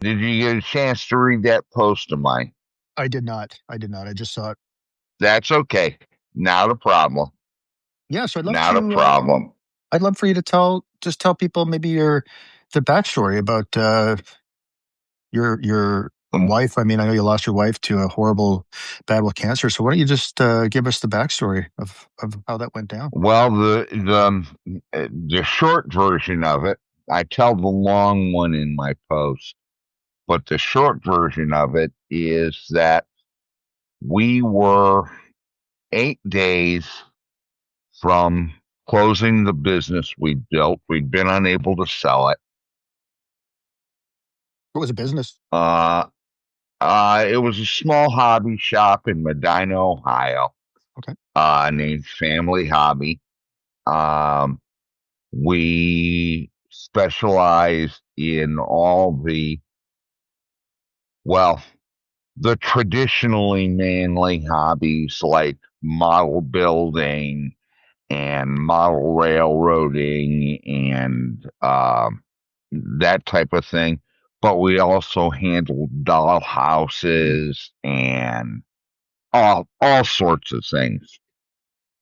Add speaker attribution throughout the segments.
Speaker 1: Did you get a chance to read that post of mine?
Speaker 2: I did not. I did not. I just saw it.
Speaker 1: That's okay. Not a problem.
Speaker 2: Yeah, so
Speaker 1: Not a problem.
Speaker 2: I'd love for you to tell people maybe the backstory about your
Speaker 1: Um,
Speaker 2: wife. I mean, I know you lost your wife to a horrible battle with cancer. So why don't you just give us the backstory of how that went down?
Speaker 1: Well, the short version of it, I tell the long one in my post, but the short version of it is that we were 8 days from closing the business we built. We'd been unable to sell it.
Speaker 2: What was a business?
Speaker 1: Uh, it was a small hobby shop in Medina, Ohio,
Speaker 2: Okay.
Speaker 1: named Family Hobby. Um, we specialized in all well, the traditionally manly hobbies like model building and model railroading and that type of thing. But we also handled doll houses and all sorts of things.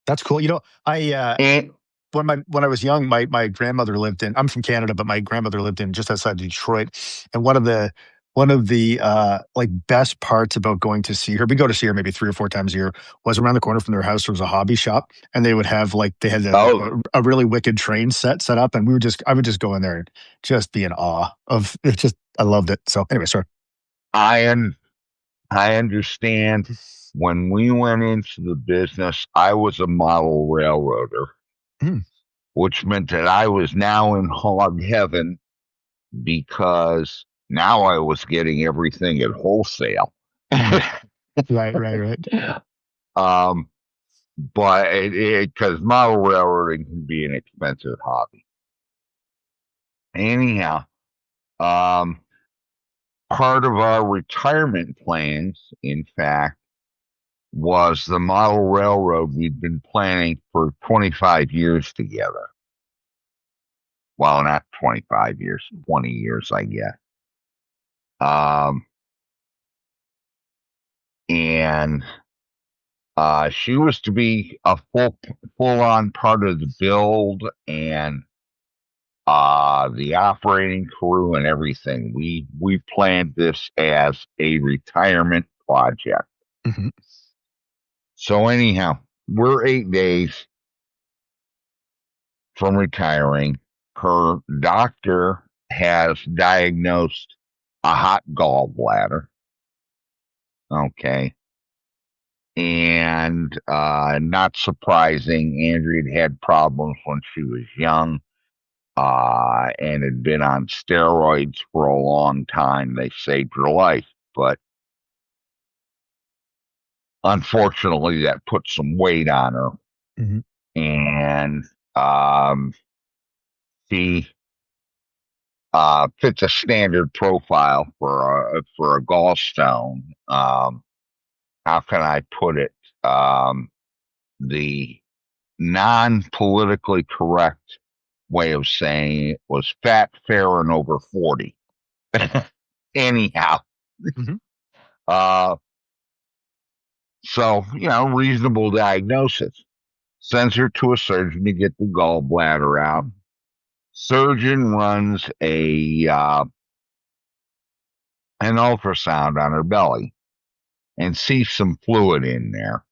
Speaker 2: That's cool. I
Speaker 1: And
Speaker 2: when I was young, my grandmother lived in. I'm from Canada, but my grandmother lived in just outside Detroit. And one of the like best parts about going to see her, we go to see her maybe 3 or 4 times a year, was around the corner from their house. There was a hobby shop, and they would have like they had
Speaker 1: oh,
Speaker 2: a really wicked train set up, and I would just go in there and just be in awe of it. Just I loved it. So anyway, sorry.
Speaker 1: I un- I understand. When we went into the business, I was a model railroader,
Speaker 2: Mm,
Speaker 1: which meant that I was now in hog heaven because now I was getting everything at wholesale.
Speaker 2: mm. Right, right, right.
Speaker 1: um, but because model railroading can be an expensive hobby. Anyhow, um, part of our retirement plans, in fact, was the model railroad we'd been planning for 25 years together. Well, not 25 years, 20 years, I guess. Um, and she was to be a full on part of the build and the operating crew and everything. We planned this as a retirement project.
Speaker 2: Mhm.
Speaker 1: So anyhow, we're 8 days from retiring. Her doctor has diagnosed a hot gallbladder. Okay. And not surprising, Andrea had problems when she was young and had been on steroids for a long time. They saved her life, but unfortunately, that put some weight on her.
Speaker 2: Mhm.
Speaker 1: And um, she fits a standard profile for a gallstone. How can I put it? The non politically correct way of saying it was fat, fair, and over 40. Anyhow,
Speaker 2: Mhm.
Speaker 1: uh, so, reasonable diagnosis. Sends her to a surgeon to get the gallbladder out. Surgeon runs an ultrasound on her belly and sees some fluid in there.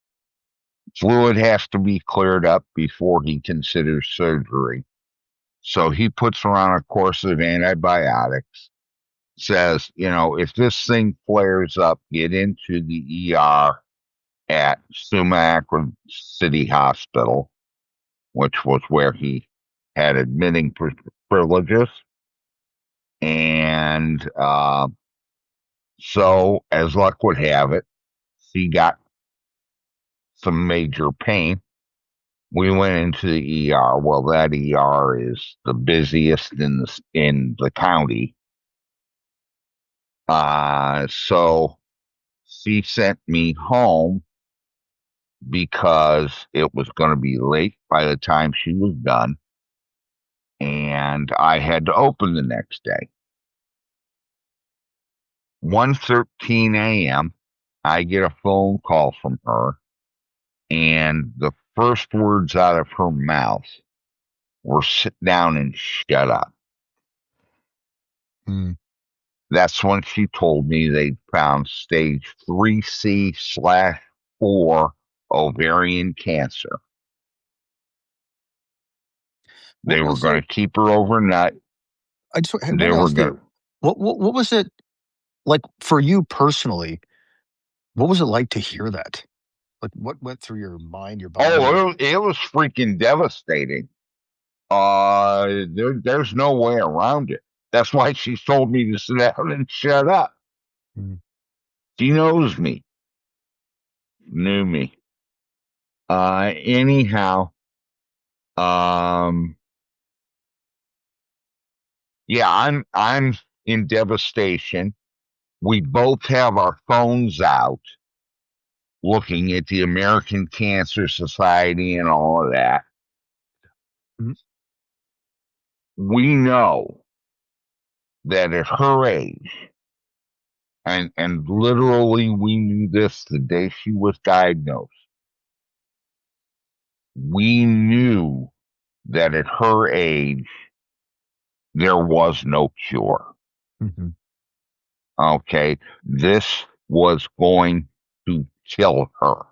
Speaker 1: Fluid has to be cleared up before he considers surgery. So he puts her on a course of antibiotics, says, if this thing flares up, get into the ER at Sumac City Hospital, which was where he had admitting privileges. And so, as luck would have it, she got some major pain. We went into the ER. Well, that ER is the busiest in the county. So she sent me home because it was going to be late by the time she was done, and I had to open the next day. 1:13 a.m. I get a phone call from her, and the first words out of her mouth were sit down and shut up.
Speaker 2: Mm.
Speaker 1: That's when she told me they found stage 3C/4 ovarian cancer.
Speaker 2: What
Speaker 1: They were
Speaker 2: was
Speaker 1: going
Speaker 2: it?
Speaker 1: to keep her overnight.
Speaker 2: I just
Speaker 1: They
Speaker 2: want to
Speaker 1: were
Speaker 2: ask
Speaker 1: going
Speaker 2: you,
Speaker 1: to,
Speaker 2: what was it like for you personally? What was it like to hear that? Like, what went through your mind, your body? Like,
Speaker 1: it was freaking devastating. There's no way around it. That's why she told me to sit down and shut up.
Speaker 2: mm,
Speaker 1: She knows me, knew me. Anyhow, um, yeah, I'm in devastation. We both have our phones out looking at the American Cancer Society and all of that.
Speaker 2: mm,
Speaker 1: We know that at her age, and literally we knew this the day she was diagnosed, we knew that at her age there was no cure.
Speaker 2: mhm,
Speaker 1: Okay. This was going to kill her.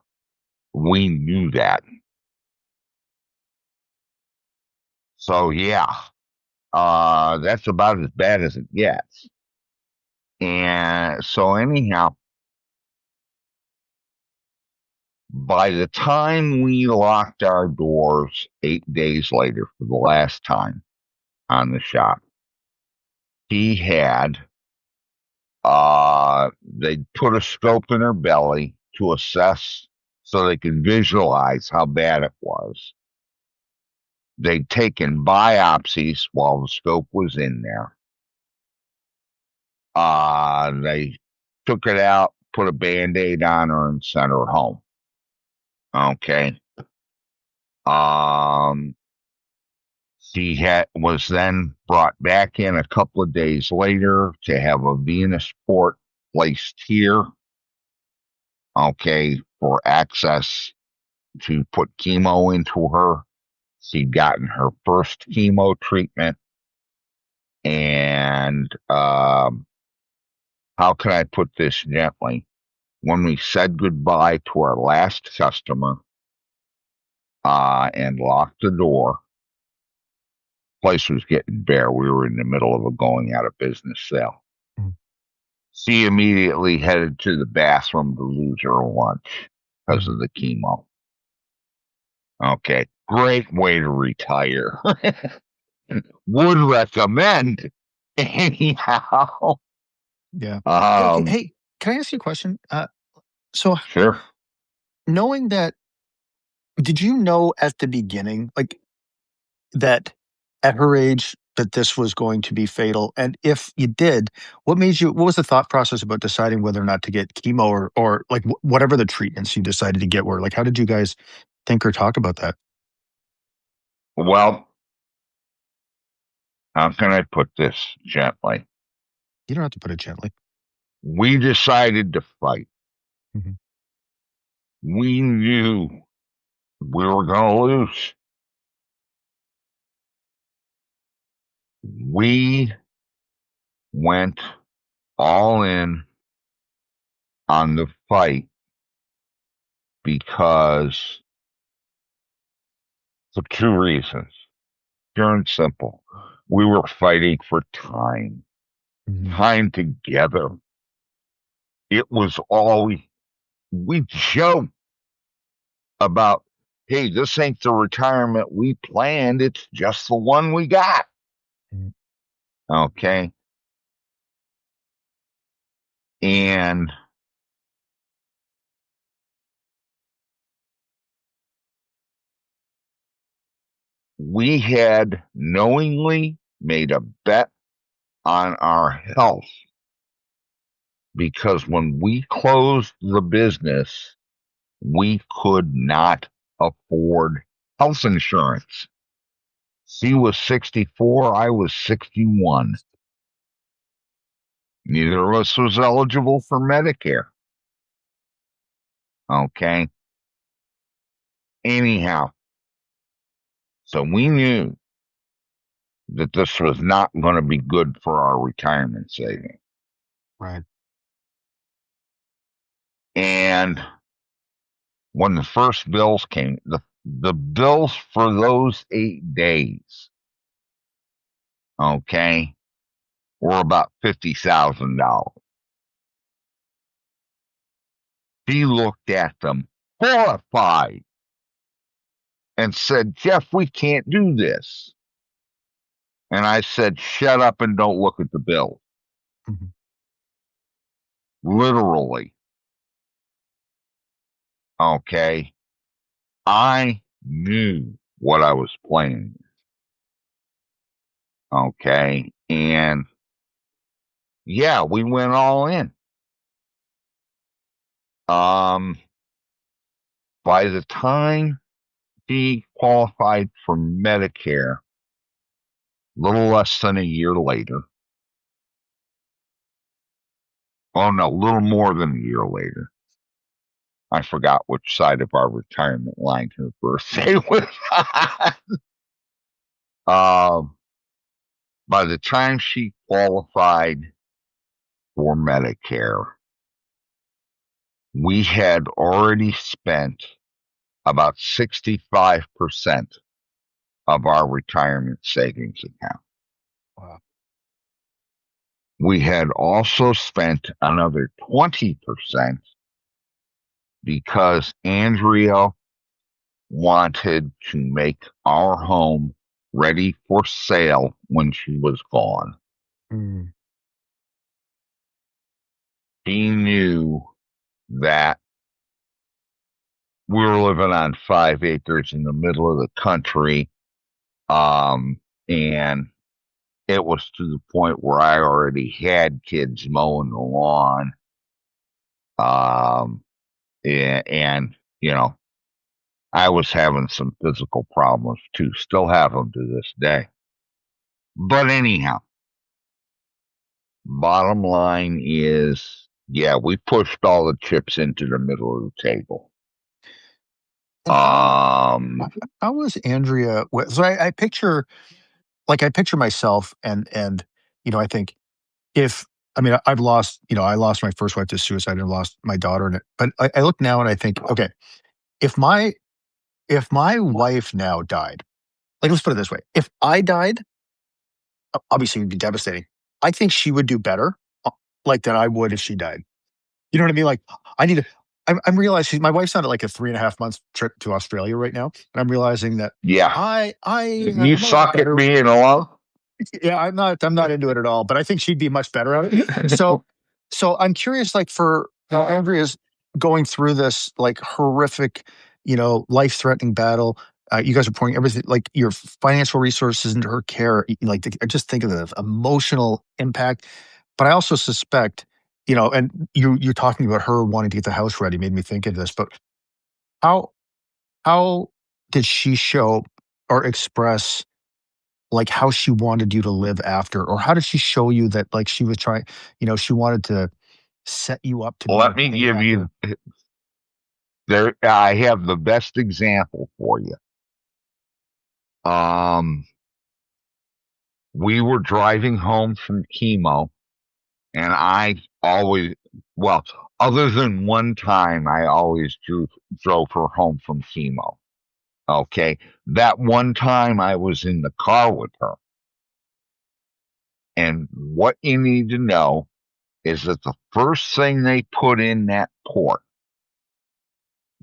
Speaker 1: We knew that. So yeah, that's about as bad as it gets. And so anyhow, by the time we locked our doors 8 days later for the last time on the shop, he had they put a scope in her belly to assess so they could visualize how bad it was. They'd taken biopsies while the scope was in there. They took it out, put a band-aid on her, and sent her home. Okay. Um, she was then brought back in a couple of days later to have a venous port placed here. Okay, for access to put chemo into her. She'd gotten her first chemo treatment, and how can I put this gently? When we said goodbye to our last customer and locked the door, place was getting bare. We were in the middle of a going out of business sale.
Speaker 2: mm,
Speaker 1: She immediately headed to the bathroom to lose her lunch because
Speaker 2: mm.
Speaker 1: of the chemo. Okay, great way to retire. Would recommend. Anyhow,
Speaker 2: Yeah. Okay.
Speaker 1: um,
Speaker 2: Hey, can I ask you a question? So
Speaker 1: sure.
Speaker 2: knowing that, did you know at the beginning, like that at her age, that this was going to be fatal? And if you did, what was the thought process about deciding whether or not to get chemo or like whatever the treatments you decided to get were? Like, how did you guys think or talk about that?
Speaker 1: Well, how can I put this gently?
Speaker 2: You don't have to put it gently.
Speaker 1: We decided to fight.
Speaker 2: Mhm,
Speaker 1: We knew we were going to lose. We went all in on the fight because for two reasons. Pure and simple. We were fighting for time,
Speaker 2: mhm,
Speaker 1: time together. It was all we joked about, hey, this ain't the retirement we planned. It's just the one we got.
Speaker 2: mhm.
Speaker 1: Okay. And we had knowingly made a bet on our health because when we closed the business, we could not afford health insurance. She was 64, I was 61. Neither of us was eligible for Medicare. Okay. Anyhow, so we knew that this was not going to be good for our retirement savings.
Speaker 2: Right.
Speaker 1: And when the first bills came, the bills for those 8 days, okay, were about $50,000. He looked at them horrified and said, Jeff, we can't do this. And I said, shut up and don't look at the bill.
Speaker 2: Mm-hmm.
Speaker 1: Literally. Okay. I knew what I was playing. Okay. And yeah, we went all in. Um, by the time he qualified for Medicare, a little less than a year later, oh no, a little more than a year later, I forgot which side of our retirement line her birthday was on. By the time she qualified for Medicare, we had already spent about 65% of our retirement savings account.
Speaker 2: Wow.
Speaker 1: We had also spent another 20% because Andrea wanted to make our home ready for sale when she was gone.
Speaker 2: Mm.
Speaker 1: He knew that we were living on 5 acres in the middle of the country. And it was to the point where I already had kids mowing the lawn. And you know, I was having some physical problems too, still have them to this day. But anyhow, bottom line is, yeah, we pushed all the chips into the middle of the table.
Speaker 2: And
Speaker 1: Um,
Speaker 2: how was Andrea? So I picture, like, I picture myself, and I think if I mean I've lost, I lost my first wife to suicide and lost my daughter, but I look now and I think, okay, if my wife now died, like, let's put it this way, if I died, obviously it would be devastating. I think she would do better, like, than I would if she died. You know what I mean? Like, I need to. I'm realizing my wife's on like a 3.5 months trip to Australia right now, and I'm realizing that
Speaker 1: yeah, you
Speaker 2: I'm a
Speaker 1: suck at
Speaker 2: better.
Speaker 1: being alone.
Speaker 2: Yeah, I'm not into it at all, but I think she'd be much better at it. So I'm curious, like, for how Andrea's going through this, like, horrific, life-threatening battle. You guys are pouring everything, like, your financial resources into her care. Like, I just think of the emotional impact, but I also suspect, and you're talking about her wanting to get the house ready made me think of this. But how how did she show or express, like, how she wanted you to live after, or how did she show you that, like, she was trying, she wanted to set you up to be
Speaker 1: Let me
Speaker 2: okay
Speaker 1: give you
Speaker 2: after?
Speaker 1: there. I have the best example for you. Um, we were driving home from chemo, and I always, well, other than one time, I always drove her home from chemo. Okay. That one time I was in the car with her. And what you need to know is that the first thing they put in that port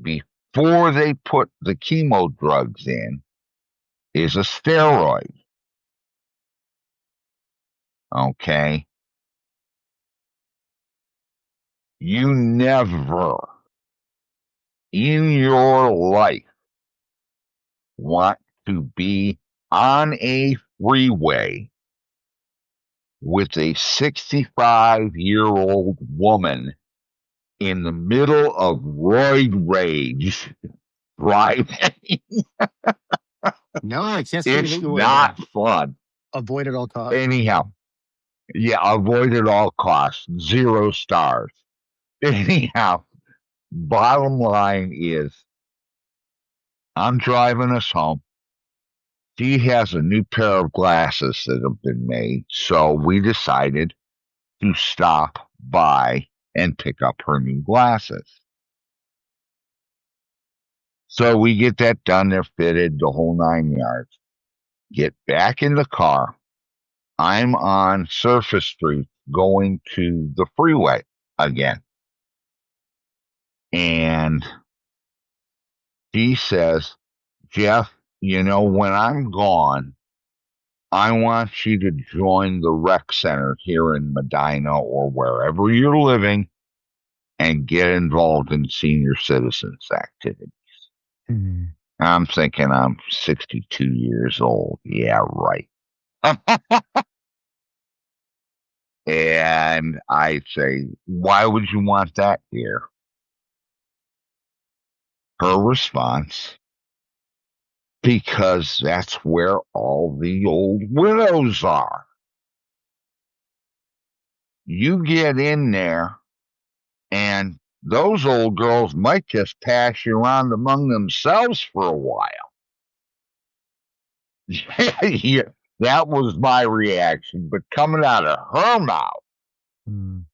Speaker 1: before they put the chemo drugs in is a steroid. Okay. You never in your life want to be on a freeway with a 65-year-old woman in the middle of roid rage driving.
Speaker 2: No, I can't see
Speaker 1: It's
Speaker 2: that you would
Speaker 1: not fun.
Speaker 2: avoid at all costs.
Speaker 1: Anyhow, Yeah, avoid at all costs. 0 stars. Anyhow, bottom line is I'm driving us home. She has a new pair of glasses that have been made, so we decided to stop by and pick up her new glasses. So we get that done. They're fitted, the whole 9 yards. Get back in the car. I'm on Surface Street going to the freeway again. And she says, Jeff, when I'm gone, I want you to join the rec center here in Medina or wherever you're living and get involved in senior citizens activity.
Speaker 2: Mm.
Speaker 1: I'm thinking I'm 62 years old. Yeah, right. And I say, why would you want that, dear? Her response, because that's where all the old widows are. You get in there, and those old girls might just pass you around among themselves for a while. Yeah, that was my reaction. But coming out of her mouth,
Speaker 2: Mm.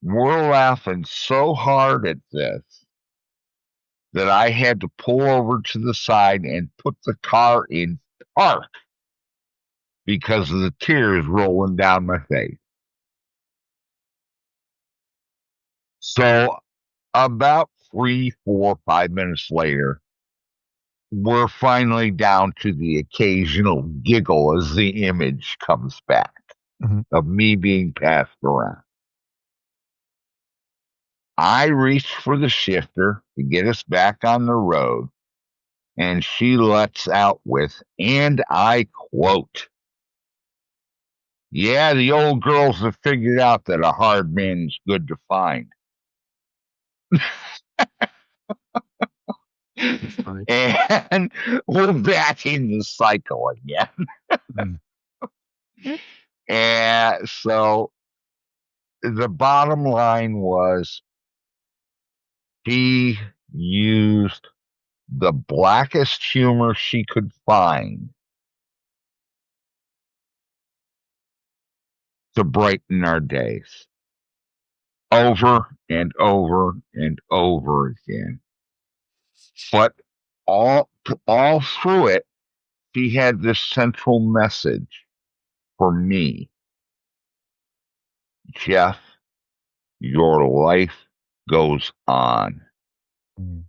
Speaker 1: we're laughing so hard at this that I had to pull over to the side and put the car in park because of the tears rolling down my face. So about 3, 4, 5 minutes later, we're finally down to the occasional giggle as the image comes back
Speaker 2: Mhm.
Speaker 1: of me being passed around. I reached for the shifter to get us back on the road, and she lets out with, and I quote, yeah, the old girls have figured out that a hard man is good to find.
Speaker 2: That's funny.
Speaker 1: And we're back in the cycle again.
Speaker 2: Mm.
Speaker 1: And so the bottom line was she used the blackest humor she could find to brighten our days over and over and over again. But all all through it, she had this central message for me. Jeff, your life goes on.
Speaker 2: Mm.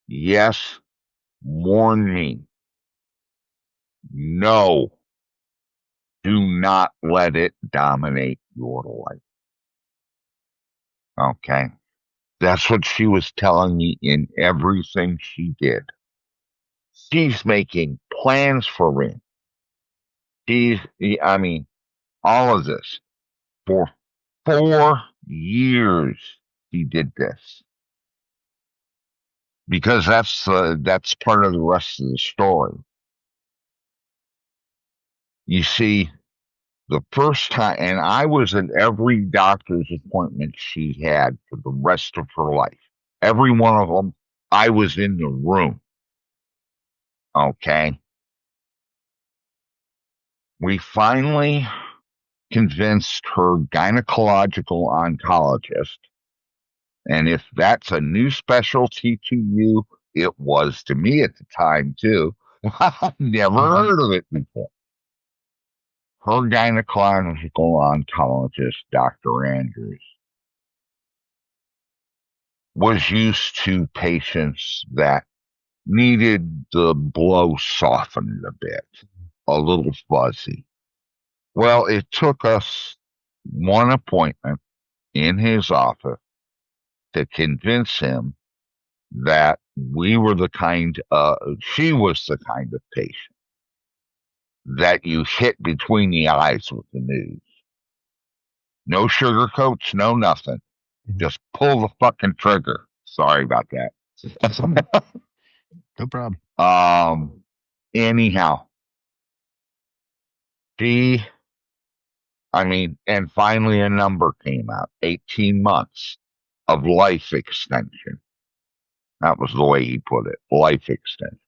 Speaker 1: Yes, warning. No, do not let it dominate your life. Okay. That's what she was telling me in everything she did. She's making plans for it. She's, I mean, all of this for 4 years. She did this because that's part of the rest of the story. You see, the first time, and I was at every doctor's appointment she had for the rest of her life. Every one of them, I was in the room. Okay. We finally convinced her gynecological oncologist. And if that's a new specialty to you, it was to me at the time, too. I've never
Speaker 2: Mhm.
Speaker 1: heard of it before. Her gynecological oncologist, Dr. Andrews, was used to patients that needed the blow softened a bit, a little fuzzy. Well, it took us one appointment in his office to convince him that she was the kind of patient that you hit between the eyes with the news. No sugarcoats, no nothing.
Speaker 2: Mhm.
Speaker 1: Just pull the fucking trigger. Sorry about that.
Speaker 2: No problem.
Speaker 1: um, anyhow, she I mean, and finally a number came out, 18 months of life extension. That was the way he put it, life extension.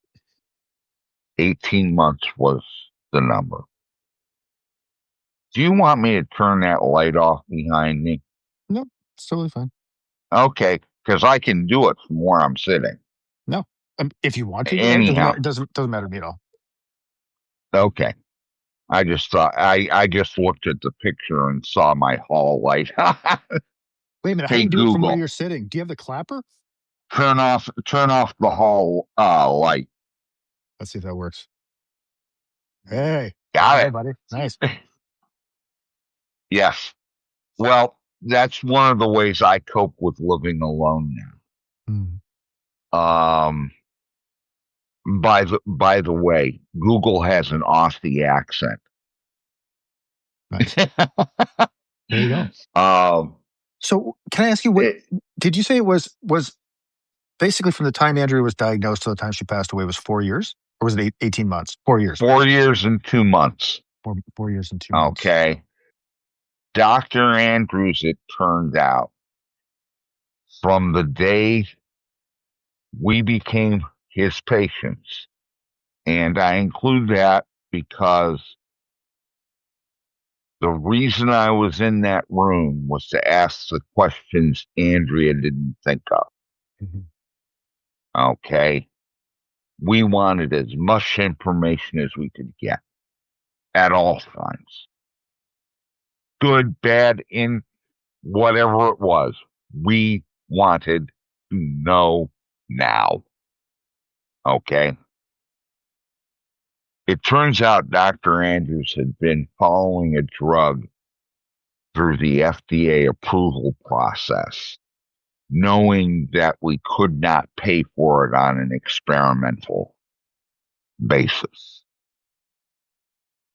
Speaker 1: 18 months was the number. Do you want me to turn that light off behind me?
Speaker 2: No, it's totally fine.
Speaker 1: Okay, because I can do it from where I'm sitting.
Speaker 2: No, if you want to, go ahead. Doesn't
Speaker 1: Anyhow,
Speaker 2: matter. Doesn't matter to me at all.
Speaker 1: okay. I just thought I just looked at the picture and saw my hall light.
Speaker 2: Wait a minute. How do
Speaker 1: Hey
Speaker 2: you do it from where
Speaker 1: Google,
Speaker 2: you're sitting? Do you have the clapper?
Speaker 1: turn off the hall light.
Speaker 2: Let's see if that works. Hey, there you go,
Speaker 1: Got
Speaker 2: buddy. Nice.
Speaker 1: it. Yes. Well, that's one of the ways I cope with living alone
Speaker 2: Mm,
Speaker 1: now. By the way, Google has an Aussie accent.
Speaker 2: nice. There you go.
Speaker 1: um,
Speaker 2: So, can I ask you what
Speaker 1: it,
Speaker 2: did you say it was basically from the time Andrea was diagnosed to the time she passed away was 4 years? Or was it 18 months? 4 years.
Speaker 1: 4 years and 2 months.
Speaker 2: 4 years and 2 months.
Speaker 1: Okay. Dr. Andrews, it turned out, from the day we became his patients, and I include that because the reason I was in that room was to ask the questions Andrea didn't think of.
Speaker 2: Mhm.
Speaker 1: Okay. We wanted as much information as we could get at all times. Good, bad, in whatever it was. We wanted to know now. Okay. It turns out Dr. Andrews had been following a drug through the FDA approval process, knowing that we could not pay for it on an experimental basis.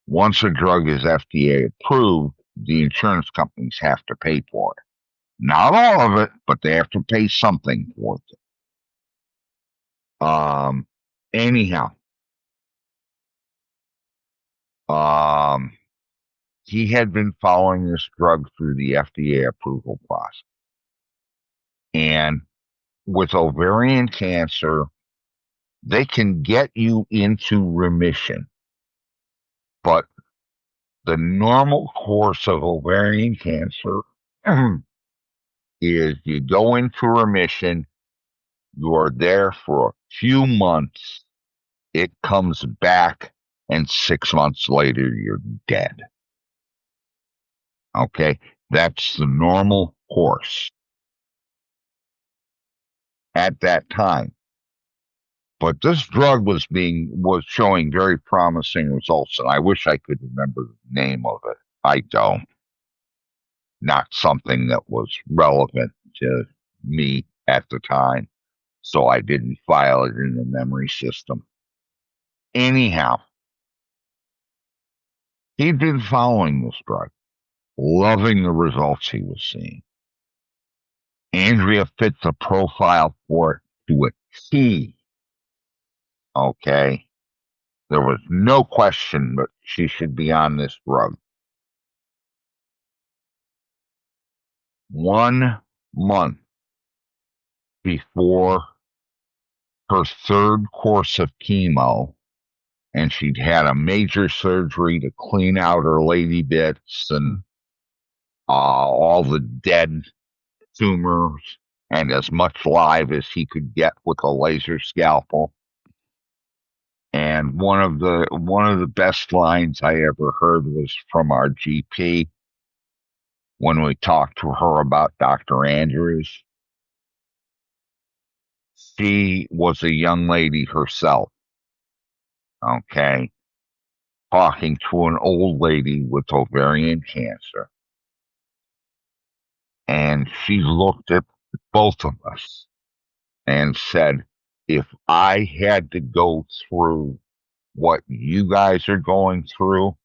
Speaker 1: Once a drug is FDA approved, the insurance companies have to pay for it. Not all of it, but they have to pay something for it. Anyhow, um, he had been following this drug through the FDA approval process. And with ovarian cancer, they can get you into remission, but the normal course of ovarian cancer is you go into remission, you are there for a few months, it comes back, and 6 months later, you're dead. Okay? That's the normal course at that time. But this drug was showing very promising results, and I wish I could remember the name of it. I don't. Not something that was relevant to me at the time, so I didn't file it in the memory system. Anyhow, he'd been following this drug, loving the results he was seeing. Andrea fit the profile for it to a T. Okay. There was no question that she should be on this drug. 1 month before her third course of chemo, and she'd had a major surgery to clean out her lady bits and all the dead tumors and as much live as he could get with a laser scalpel. And one of the best lines I ever heard was from our GP when we talked to her about Dr. Andrews. She was a young lady herself, okay, talking to an old lady with ovarian cancer. And she looked at both of us and said, if I had to go through what you guys are going through,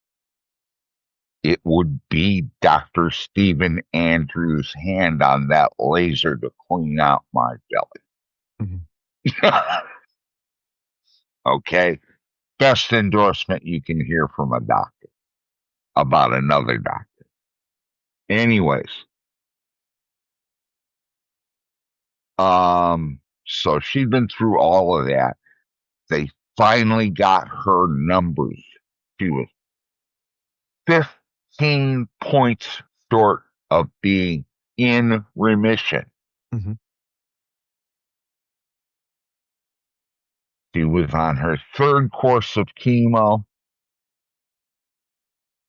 Speaker 1: it would be Dr. Stephen Andrews' hand on that laser to clean out my
Speaker 2: Mhm.
Speaker 1: belly. Okay. Best endorsement you can hear from a doctor about another doctor. Anyways, so she'd been through all of that. They finally got her numbers. She was 15 points short of being in remission.
Speaker 2: Mhm.
Speaker 1: She was on her third course of chemo,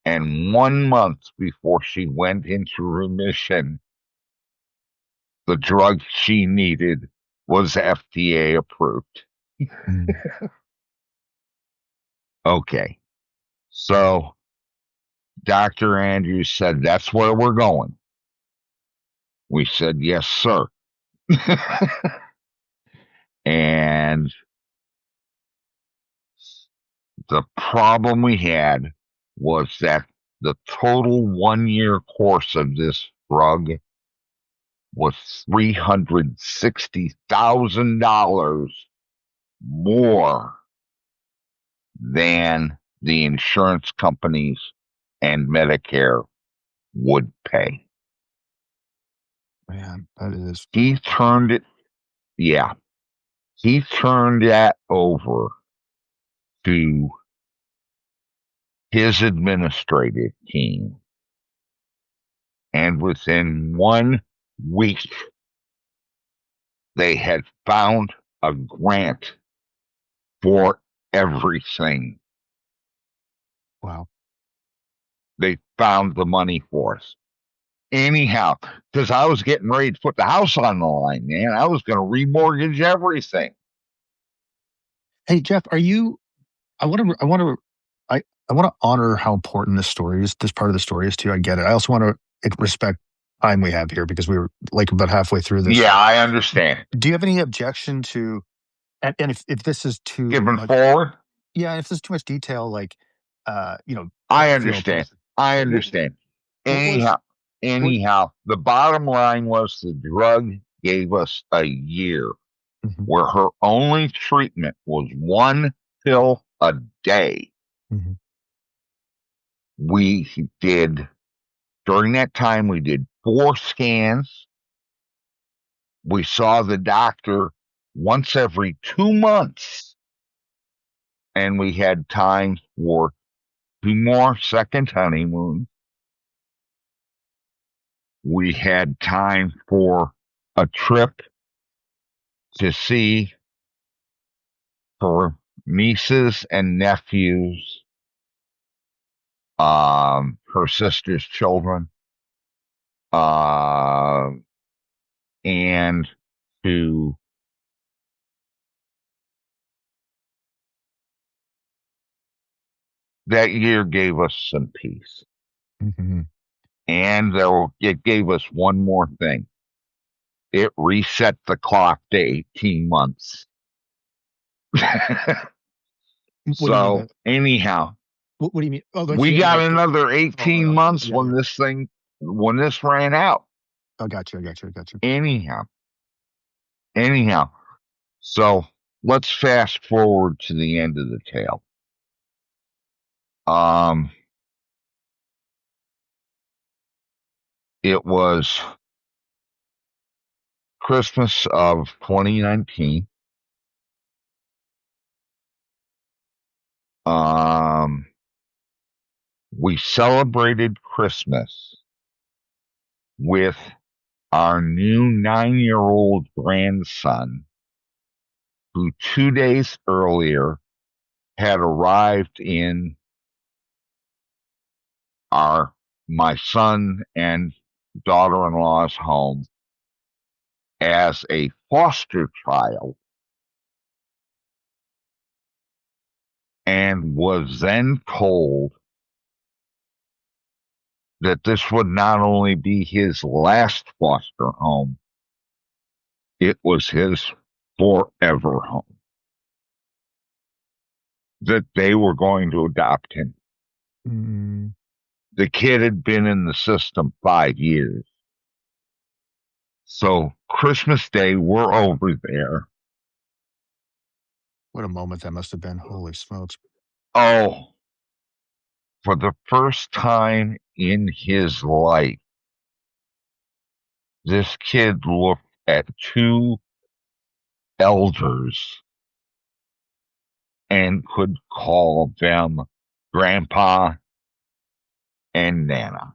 Speaker 1: and 1 month before she went into remission, the drug she needed was FDA approved.
Speaker 2: Mm.
Speaker 1: Okay. So Dr. Andrews said, "That's where we're going." We said, "Yes, sir." And the problem we had was that the total 1 year course of this drug was $360,000 more than the insurance companies and Medicare would pay.
Speaker 2: Man, that is.
Speaker 1: He turned it, yeah, he turned that over to his administrative team. And within 1 week, they had found a grant for everything.
Speaker 2: Wow.
Speaker 1: They found the money for us. Anyhow, because I was getting ready to put the house on the line, man. I was going to remortgage everything.
Speaker 2: Hey, Jeff, are you? I I want to honor how important this story is. This part of the story is too. I get it. I also want to respect time we have here because we were like about halfway through this.
Speaker 1: Yeah, I understand.
Speaker 2: Do you have any objection to? And if this is too
Speaker 1: Giving
Speaker 2: much,
Speaker 1: forward,
Speaker 2: yeah, if there's too much detail, like,
Speaker 1: I
Speaker 2: feel free.
Speaker 1: understand. I
Speaker 2: What
Speaker 1: understand.
Speaker 2: what was
Speaker 1: Anyhow,
Speaker 2: what?
Speaker 1: anyhow, the bottom line was the drug gave us a year
Speaker 2: Mhm,
Speaker 1: where her only treatment was 1 pill a day.
Speaker 2: mhm,
Speaker 1: We did, during that time, we did 4 scans. We saw the doctor once every 2 months, and we had time for 2 more second honeymoons. We had time for a trip to see her nieces and nephews, her sister's children, uh, and to that year gave us some peace.
Speaker 2: mhm.
Speaker 1: And it gave us one more thing. It reset the clock to 18 months.
Speaker 2: What do you mean
Speaker 1: So
Speaker 2: by
Speaker 1: anyhow,
Speaker 2: what do you mean? Oh, like
Speaker 1: we got
Speaker 2: like
Speaker 1: another
Speaker 2: oh,
Speaker 1: 18 months
Speaker 2: yeah, yeah.
Speaker 1: when this ran out.
Speaker 2: I got you. I got you. I got you.
Speaker 1: Anyhow, anyhow. So let's fast forward to the end of the tale. Um, it was Christmas of 2019. Um, we celebrated Christmas with our new 9-year-old grandson, who 2 days earlier had arrived in my son and daughter-in-law's home as a foster child, and was then told that this would not only be his last foster home, it was his forever home, that they were going to adopt him.
Speaker 2: Mm,
Speaker 1: The kid had been in the system 5 years. So Christmas Day, we're over there.
Speaker 2: what a moment that must have been. Holy smokes.
Speaker 1: Oh, for the first time in his life, This kid looked at two elders and could call them Grandpa and Nana.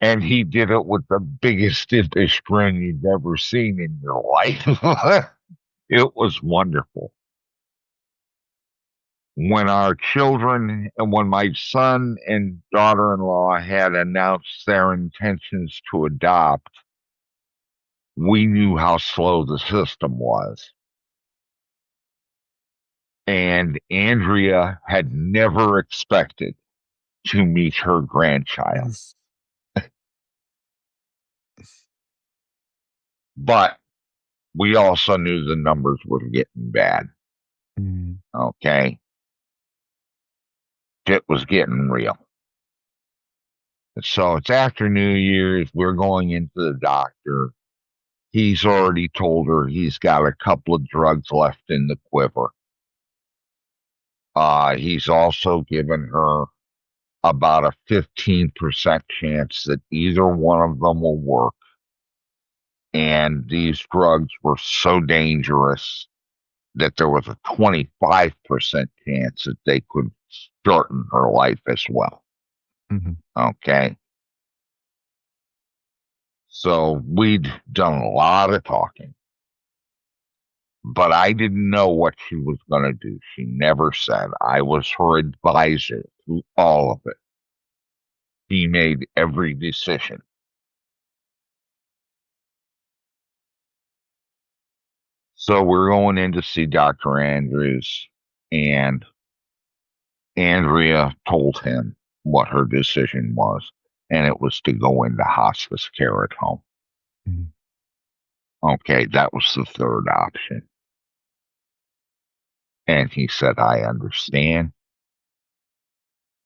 Speaker 1: And he did it with the biggest impish grin you've ever seen in your life. It was wonderful. When my son and daughter in law had announced their intentions to adopt, we knew how slow the system was. And Andrea had never expected to meet her grandchild. But we also knew the numbers were getting bad.
Speaker 2: Mm.
Speaker 1: Okay. It was getting real. So it's after New Year's. We're going into the doctor. He's already told her he's got a couple of drugs left in the quiver. He's also given her about a 15% chance that either one of them will work. And these drugs were so dangerous that there was a 25% chance that they could shorten her life as well.
Speaker 2: Mhm.
Speaker 1: Okay. So we'd done a lot of talking, but I didn't know what she was going to do. She never said. I was her advisor through all of it. He made every decision. So we're going in to see Dr. Andrews, and Andrea told him what her decision was, and it was to go into hospice care at home.
Speaker 2: Mhm.
Speaker 1: Okay, that was the third option. And he said, I understand.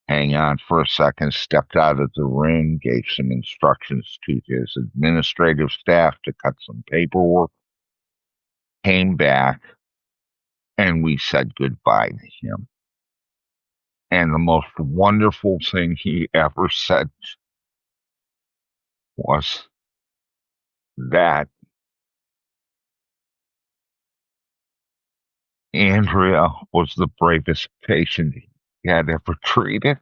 Speaker 1: Hang on for a second, stepped out of the room, gave some instructions to his administrative staff to cut some paperwork, came back, and we said goodbye to him. And the most wonderful thing he ever said was that Andrea was the bravest patient he had ever treated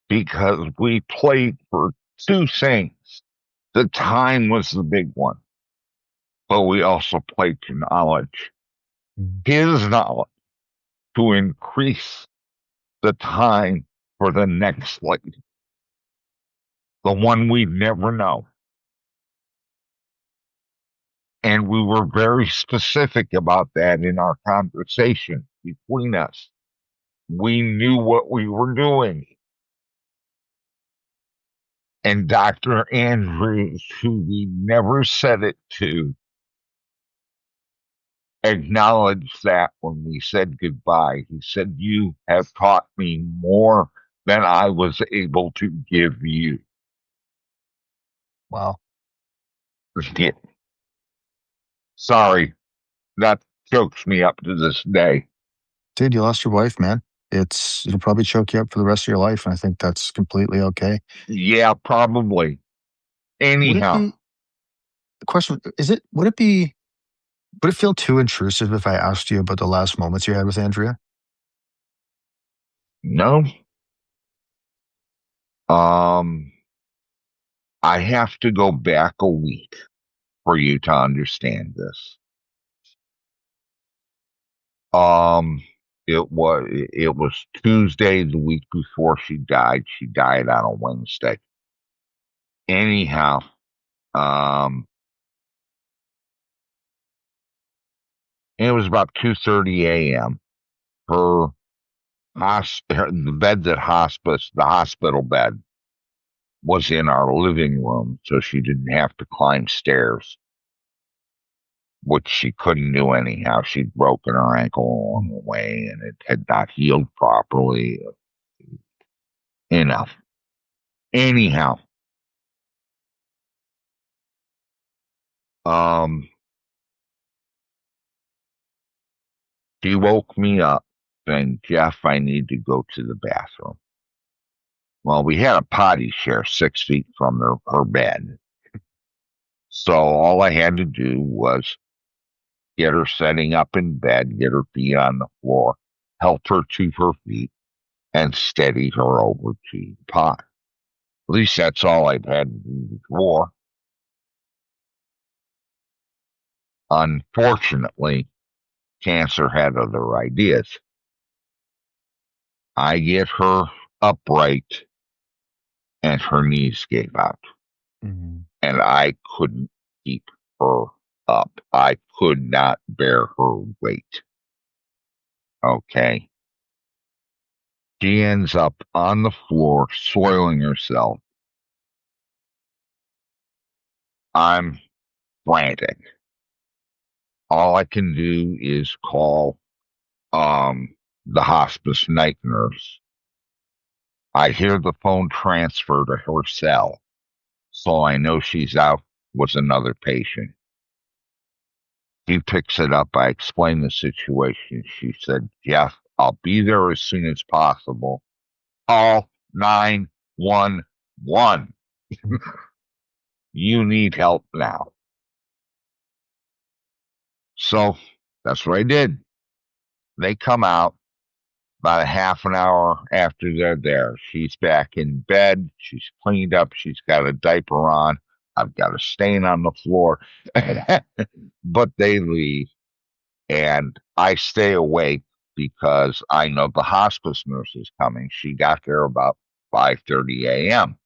Speaker 1: because we played for two things. The time was the big one, but we also played to knowledge.
Speaker 2: Mhm.
Speaker 1: His knowledge to increase the time for the next lady, the one we'd never know. And we were very specific about that in our conversation between us. We knew what we were doing. And Dr. Andrews, who we never said it to, acknowledged that when we said goodbye. He said, You have taught me more than I was able to give you.
Speaker 2: Wow.
Speaker 1: Yeah. Sorry, that chokes me up to this day.
Speaker 2: Dude, you lost your wife, man. It'll probably choke you up for the rest of your life, and I think that's completely okay.
Speaker 1: Yeah, probably.
Speaker 2: Would it
Speaker 1: Anyhow,
Speaker 2: be the question is it would it feel too intrusive if I asked you about the last moments you had with Andrea?
Speaker 1: no. Um, I have to go back a week for you to understand this. Um, it was Tuesday the week before she died. She died on a Wednesday. Anyhow, um, it was about 2:30 a.m. Her the bed at hospice, the hospital bed, was in our living room, so she didn't have to climb stairs, which she couldn't do anyhow. She'd broken her ankle along the way, and it had not healed properly. Enough. Anyhow, um, she woke me up saying, Jeff, I need to go to the bathroom. Well, we had a potty share 6 feet from her bed. So all I had to do was get her setting up in bed, get her feet on the floor, help her to her feet, and steady her over to the pot. At least that's all I've had to do before. Unfortunately, cancer had other ideas. I get her upright, and her knees gave out,
Speaker 2: Mhm.
Speaker 1: and I couldn't keep her up. I could not bear her weight. Okay. She ends up on the floor, soiling herself. I'm frantic. All I can do is call the hospice night nurse. I hear the phone transfer to her cell, so I know she's out with another patient. She picks it up. I explain the situation. She said, Jeff, I'll be there as soon as possible. Call 911. You need help now. So that's what I did. They come out about a half an hour after they're there. She's back in bed. She's cleaned up. She's got a diaper on. I've got a stain on the floor. But they leave, and I stay awake because I know the hospice nurse is coming. She got there about 5:30 a.m.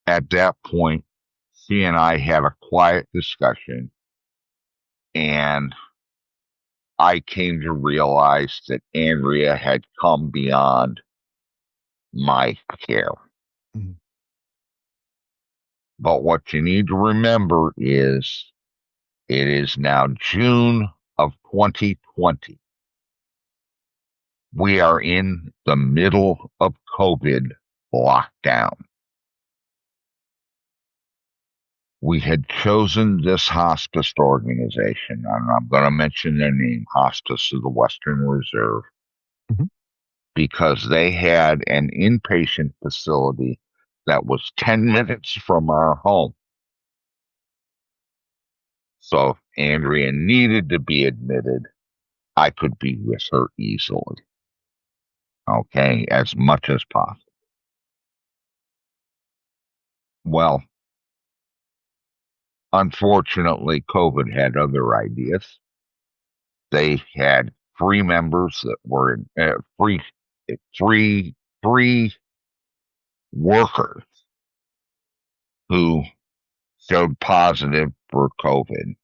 Speaker 1: At that point, she and I had a quiet discussion, and I came to realize that Andrea had come beyond my care.
Speaker 2: Mhm.
Speaker 1: But what you need to remember is it is now June of 2020. We are in the middle of COVID lockdown. We had chosen this hospice organization, and I'm going to mention their name, Hospice of the Western Reserve,
Speaker 2: Mhm.
Speaker 1: because they had an inpatient facility that was 10 minutes from our home. So if Andrea needed to be admitted, I could be with her easily. Okay, as much as possible. Well, unfortunately, COVID had other ideas. They had three members that were three workers who showed positive for COVID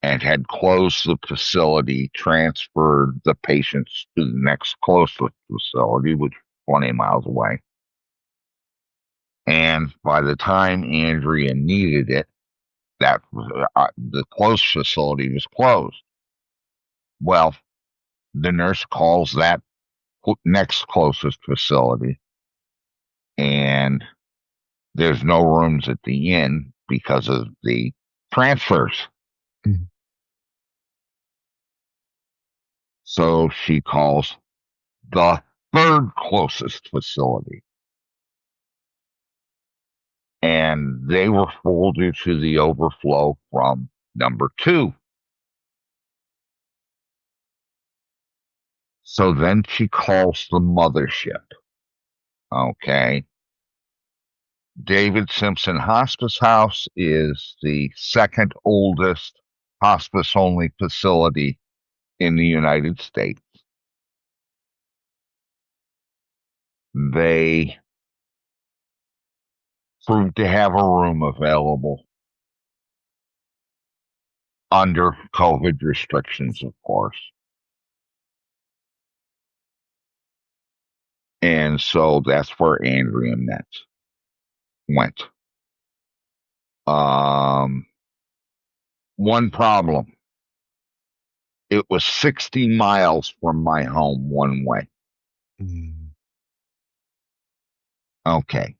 Speaker 1: and had closed the facility, transferred the patients to the next closest facility, which was 20 miles away. And by the time Andrea needed it, that the closed facility was closed. Well, the nurse calls that next closest facility, and there's no rooms at the inn because of the transfers.
Speaker 2: Mhm.
Speaker 1: So she calls the third closest facility, and they were full due to the overflow from number two. So then she calls the mothership. Okay. David Simpson Hospice House is the second oldest hospice only facility in the United States. They proved to have a room available under COVID restrictions, of course. And so that's where Andrea went. Um, one problem. It was 60 miles from my home one way.
Speaker 2: Mhm.
Speaker 1: Okay.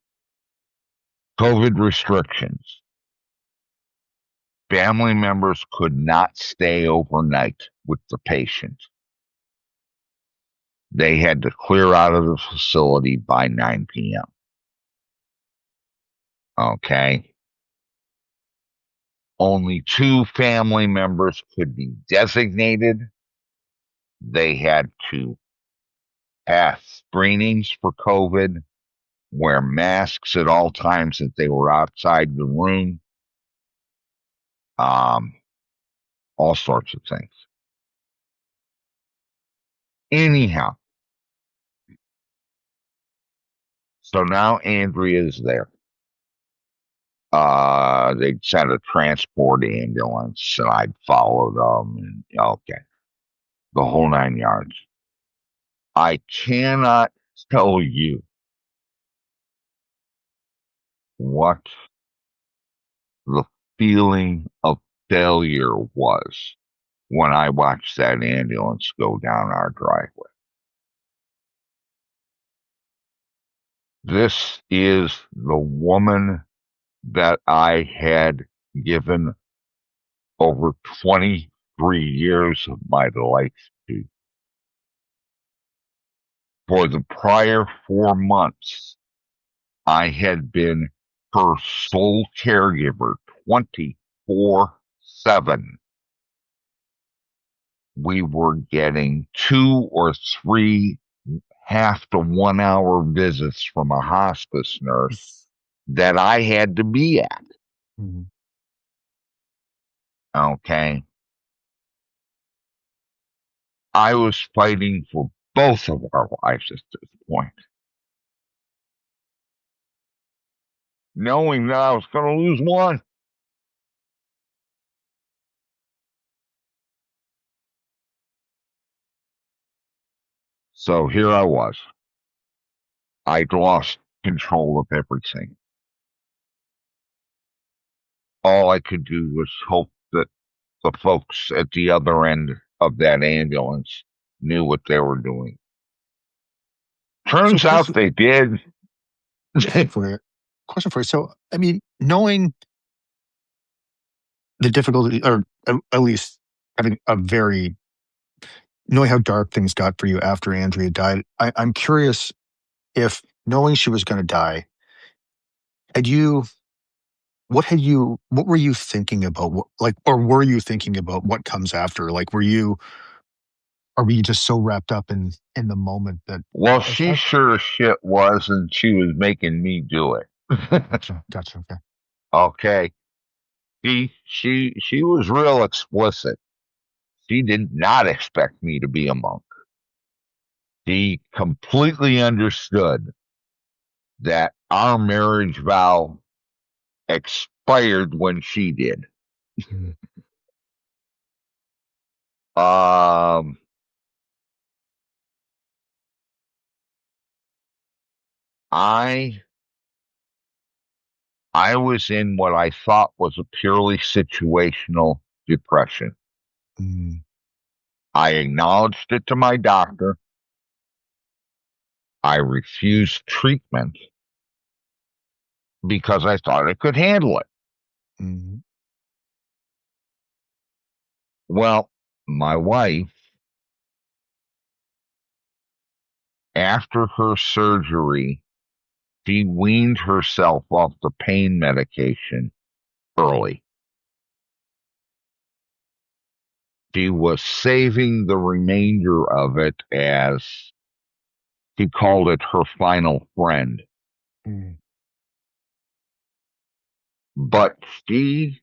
Speaker 1: COVID restrictions. Family members could not stay overnight with the patient. They had to clear out of the facility by 9 p.m. Okay. Only 2 family members could be designated. They had to pass screenings for COVID, wear masks at all times that they were outside the room, um, all sorts of things. Anyhow, so now Andrea's there. They'd sent a transport ambulance, and I'd follow them, and okay, the whole 9 yards. I cannot tell you what the feeling of failure was when I watched that ambulance go down our driveway. This is the woman that I had given over 23 years of my life to. For the prior 4 months, I had been her sole caregiver 24/7. We were getting 2 or 3 half to 1 hour visits from a hospice nurse that I had to be at.
Speaker 2: Mm-hmm.
Speaker 1: Okay. I was fighting for both of our lives at this point, knowing that I was going to lose one. So here I was. I'd lost control of everything. All I could do was hope that the folks at the other end of that ambulance knew what they were doing.
Speaker 2: So,
Speaker 1: Turns out they did.
Speaker 2: for you. Question for you. So, I mean, knowing the difficulty, or at least having knowing how dark things got for you after Andrea died, I'm curious if knowing she was going to die, had you, what were you thinking about? Or were you thinking about what comes after? Like, are we just so wrapped up in the moment that,
Speaker 1: Well,
Speaker 2: like,
Speaker 1: she sure as shit was, and she was making me do it.
Speaker 2: gotcha. Okay.
Speaker 1: Okay. She was real explicit. She did not expect me to be a monk. She completely understood that our marriage vow expired when she did. Um, I I was in what I thought was a purely situational depression.
Speaker 2: Mm,
Speaker 1: I acknowledged it to my doctor. I refused treatment because I thought I could handle it.
Speaker 2: mm,
Speaker 1: Well, my wife, after her surgery, she weaned herself off the pain medication early. She was saving the remainder of it as she called it her final friend.
Speaker 2: mm,
Speaker 1: But she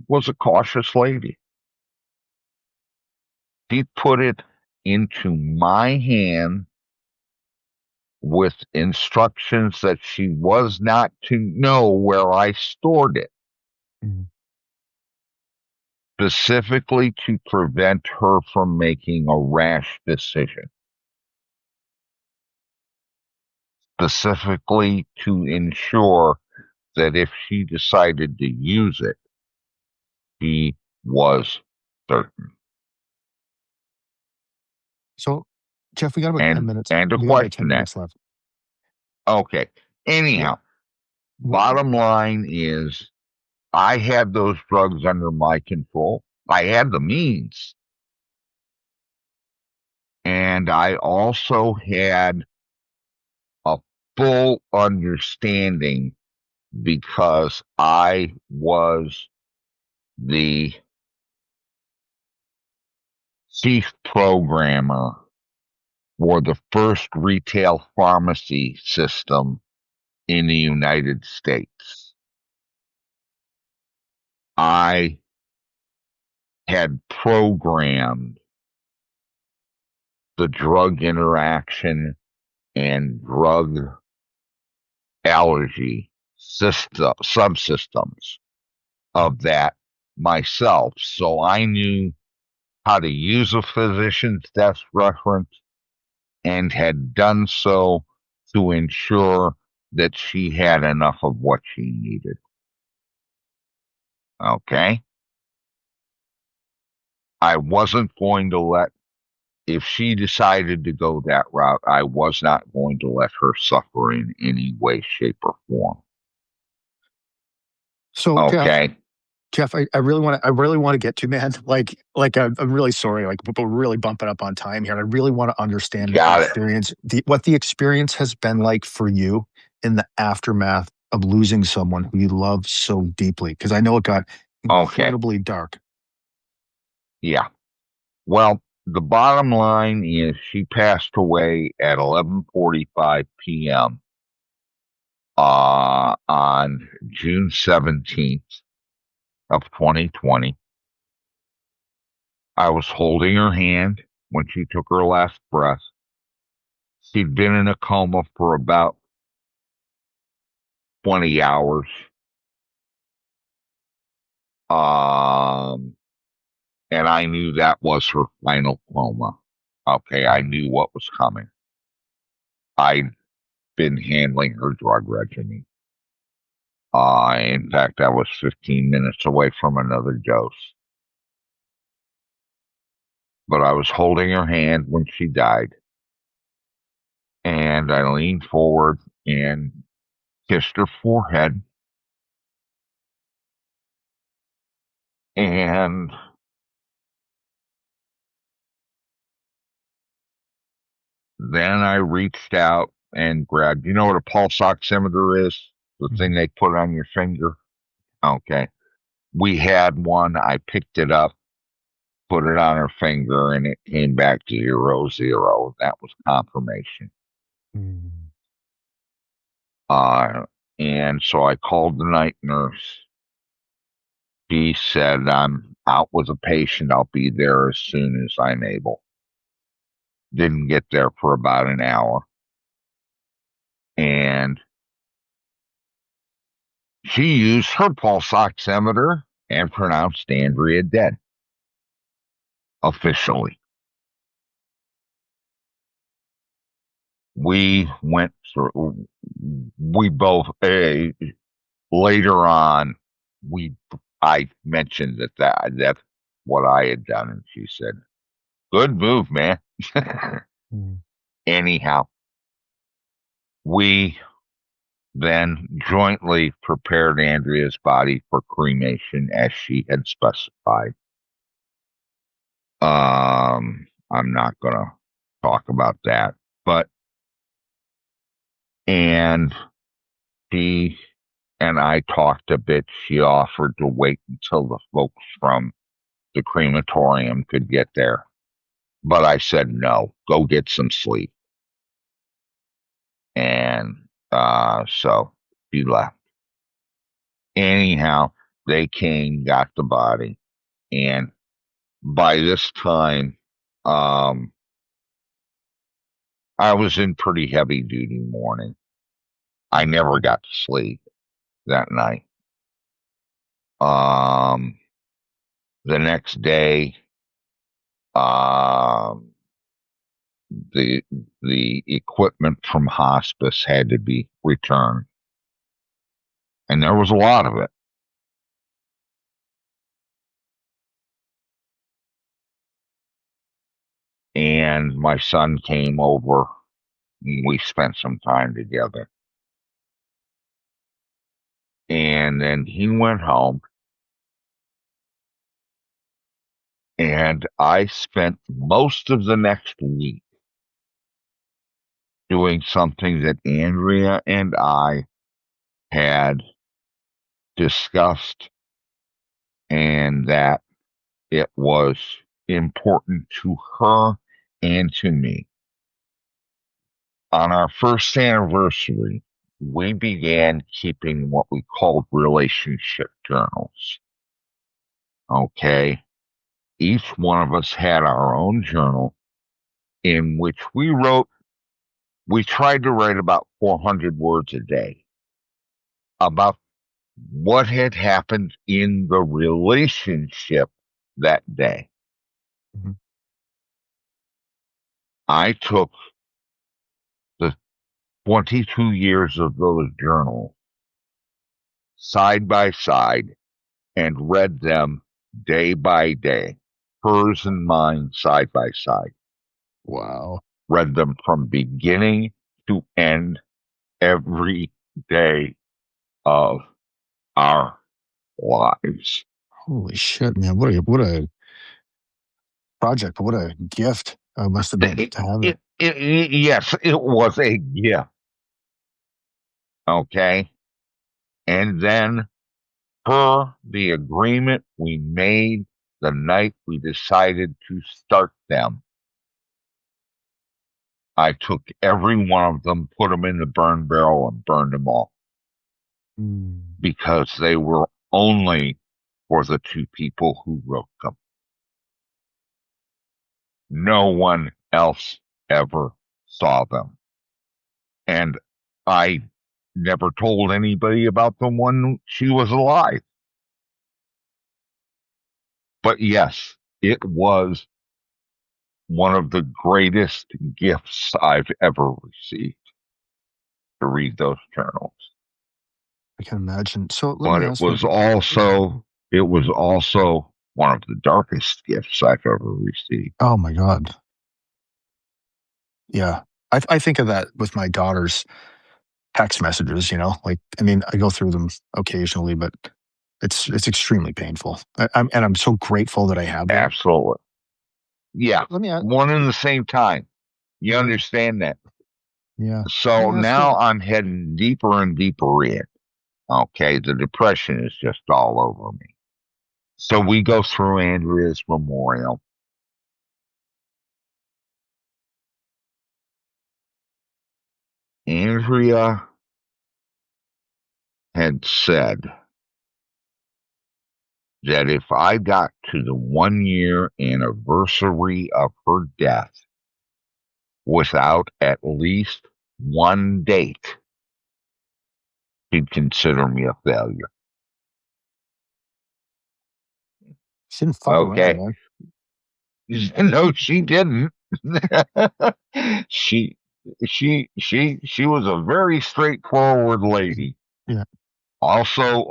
Speaker 1: was a cautious lady. She put it into my hand with instructions that she was not to know where I stored it,
Speaker 2: mm.
Speaker 1: specifically to prevent her from making a rash decision, specifically to ensure that if she decided to use it, she was certain.
Speaker 2: So, Jeff, we got about 10
Speaker 1: And
Speaker 2: minutes.
Speaker 1: and to
Speaker 2: We got about
Speaker 1: question
Speaker 2: 10
Speaker 1: that.
Speaker 2: minutes left.
Speaker 1: Okay.
Speaker 2: What,
Speaker 1: Anyhow,
Speaker 2: what,
Speaker 1: bottom line is I had those drugs under my control. I had the means. And I also had a full understanding because I was the chief programmer for the first retail pharmacy system in the United States. I had programmed the drug interaction and drug allergy subsystems of that myself. So I knew how to use a physician's desk reference and had done so to ensure that she had enough of what she needed. Okay. I wasn't going to let, if she decided to go that route, I was not going to let her suffer in any way, shape, or form.
Speaker 2: So
Speaker 1: Okay.
Speaker 2: Jeff, I really want to get to, man. I'm really sorry, but we're really bumping up on time here. And I really want to understand what the
Speaker 1: Got it.
Speaker 2: experience, what the experience has been like for you in the aftermath of losing someone who you love so deeply. Because I know it got
Speaker 1: Okay.
Speaker 2: incredibly dark.
Speaker 1: Yeah. Well, the bottom line is she passed away at 11:45 p.m. On June 17th of 2020. I was holding her hand when she took her last breath. She'd been in a coma for about 20 hours. Um, and I knew that was her final coma. Okay, I knew what was coming. I'd been handling her drug regimen. In fact, I was 15 minutes away from another dose. But I was holding her hand when she died. And I leaned forward and kissed her forehead. And then I reached out and grabbed, you know what a pulse oximeter is? The thing
Speaker 2: Mhm.
Speaker 1: they put on your finger? Okay. We had one. I picked it up, put it on her finger, and it came back to 0, 0. That was confirmation.
Speaker 2: Mm.
Speaker 1: Uh, and so I called the night nurse. She said, I'm out with a patient. I'll be there as soon as I'm able. Didn't get there for about an hour. And she used her pulse oximeter and pronounced Andrea dead officially. We went through, we both, later on, we, I mentioned that's what I had done. And she said, good move, man.
Speaker 2: Mm.
Speaker 1: Anyhow, we then jointly prepared Andrea's body for cremation as she had specified. I'm not going to talk about that, but, and she and I talked a bit. She offered to wait until the folks from the crematorium could get there. But I said, no, go get some sleep. And so she left. Anyhow, they came, got the body. And by this time, um, I was in pretty heavy duty mourning. I never got to sleep that night. Um, the next day, um, the the equipment from hospice had to be returned, and there was a lot of it. And my son came over. And we spent some time together, and then he went home. And I spent most of the next week doing something that Andrea and I had discussed and that it was important to her and to me. On our first anniversary, we began keeping what we called relationship journals. Okay. Each one of us had our own journal in which we tried to write about 400 words a day about what had happened in the relationship that day.
Speaker 2: Mhm.
Speaker 1: I took the 22 years of those journals side by side and read them day by day, hers and mine side by side.
Speaker 2: Wow.
Speaker 1: Read them from beginning to end every day of our lives.
Speaker 2: Holy shit, man! What a project! What a gift! Must have been to have it.
Speaker 1: Yes, it was a gift. Okay. And then the agreement we made the night we decided to start them, I took every one of them, put them in the burn barrel, and burned them all
Speaker 2: Mm.
Speaker 1: because they were only for the two people who wrote them. No one else ever saw them. And I never told anybody about them when she was alive. But yes, it was one of the greatest gifts I've ever received to read those journals.
Speaker 2: I can imagine. So let
Speaker 1: But
Speaker 2: me ask you.
Speaker 1: it was also one of the darkest gifts I've ever received.
Speaker 2: Oh my god. Yeah, I think of that with my daughter's text messages. Like I mean, I go through them occasionally, but it's extremely painful. I'm so grateful that I have them.
Speaker 1: Absolutely. Yeah.
Speaker 2: Let me ask.
Speaker 1: One in the same time. You
Speaker 2: Yeah,
Speaker 1: understand that?
Speaker 2: yeah. Let
Speaker 1: So
Speaker 2: me ask you.
Speaker 1: now I'm heading deeper and deeper in. Okay. The depression is just all over me. So we go through Andrea's memorial. Andrea had said that if I got to the 1 year anniversary of her death without at least one date, she'd consider me a failure.
Speaker 2: She didn't fuck around,
Speaker 1: Okay.
Speaker 2: man.
Speaker 1: No, she didn't. she she was a very straightforward lady.
Speaker 2: Yeah.
Speaker 1: Also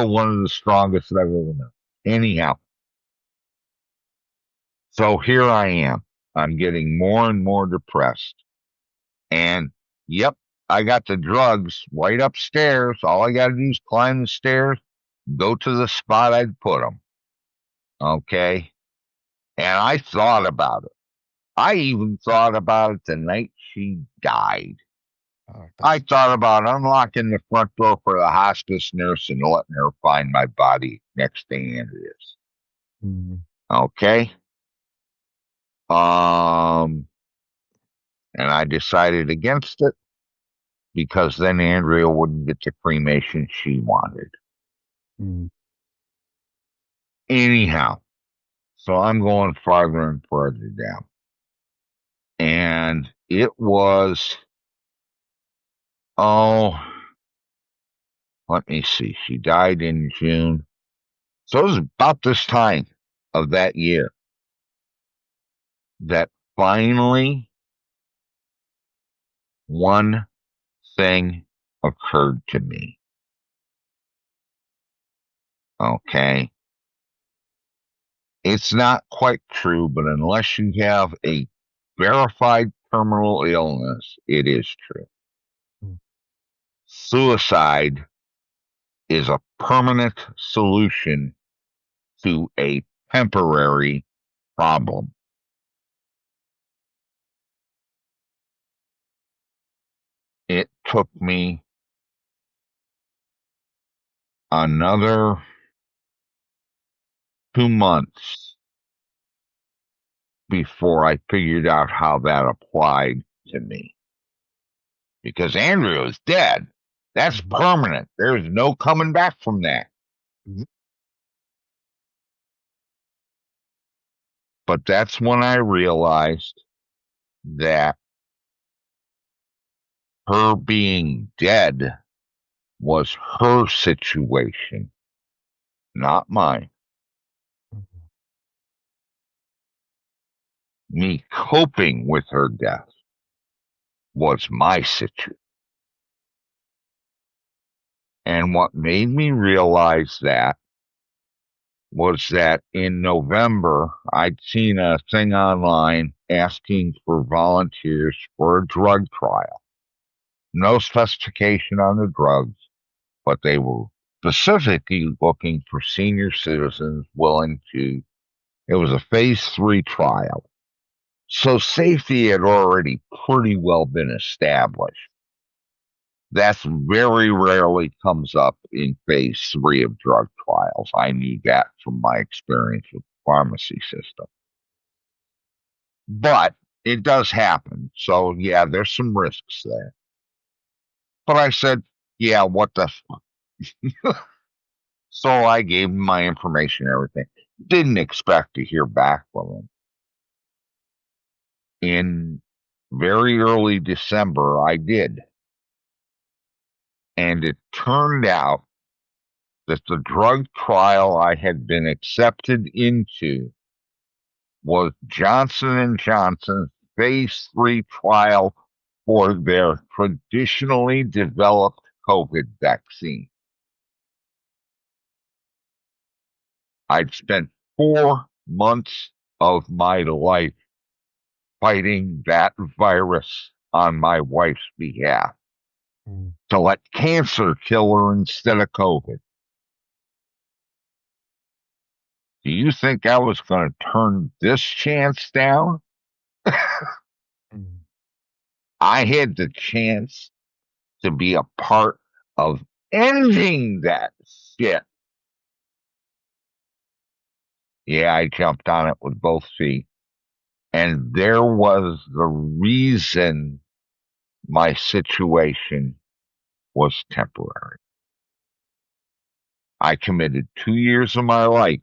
Speaker 1: one of the strongest I've ever known. Anyhow, so here I am. I'm getting more and more depressed. And yep, I got the drugs right upstairs. All I got to do is climb the stairs, go to the spot I'd put them. Okay. And I thought about it. I even thought about it the night she died.
Speaker 2: Oh,
Speaker 1: I
Speaker 2: that's.
Speaker 1: thought about unlocking the front door for the hospice nurse and letting her find my body next to Andrea's.
Speaker 2: Mm,
Speaker 1: Okay. Um, and I decided against it because then Andrea wouldn't get the cremation she wanted.
Speaker 2: mm,
Speaker 1: Anyhow, so I'm going farther and farther down. And it was, oh, let me see. She died in June. So it was about this time of that year that finally one thing occurred to me. Okay. It's not quite true, but unless you have a verified terminal illness, it is true.
Speaker 2: mm.
Speaker 1: Suicide is a permanent solution to a temporary problem. It took me another 2 months before I figured out how that applied to me. Because Andrea is dead. That's permanent. There's no coming back from that.
Speaker 2: Mhm.
Speaker 1: But that's when I realized that her being dead was her situation, not mine. Me coping with her death was my situation. And what made me realize that was that in November, I'd seen a thing online asking for volunteers for a drug trial. No specification on the drugs, but they were specifically looking for senior citizens willing to. It was a phase 3 trial. So safety had already pretty well been established. That's very rarely comes up in phase 3 of drug trials. I knew that from my experience with the pharmacy system. But it does happen. So, yeah, there's some risks there. But I said, yeah, what the So I gave him my information and everything. Didn't expect to hear back from him. In very early December, I did. And it turned out that the drug trial I had been accepted into was Johnson & Johnson's phase 3 trial for their traditionally developed COVID vaccine. I'd spent 4 months of my life fighting that virus on my wife's behalf to let cancer kill her instead of COVID. Do you think I was going to turn this chance down? I had the chance to be a part of ending that shit. Yeah, I jumped on it with both feet. And there was the reason my situation was temporary. I committed 2 years of my life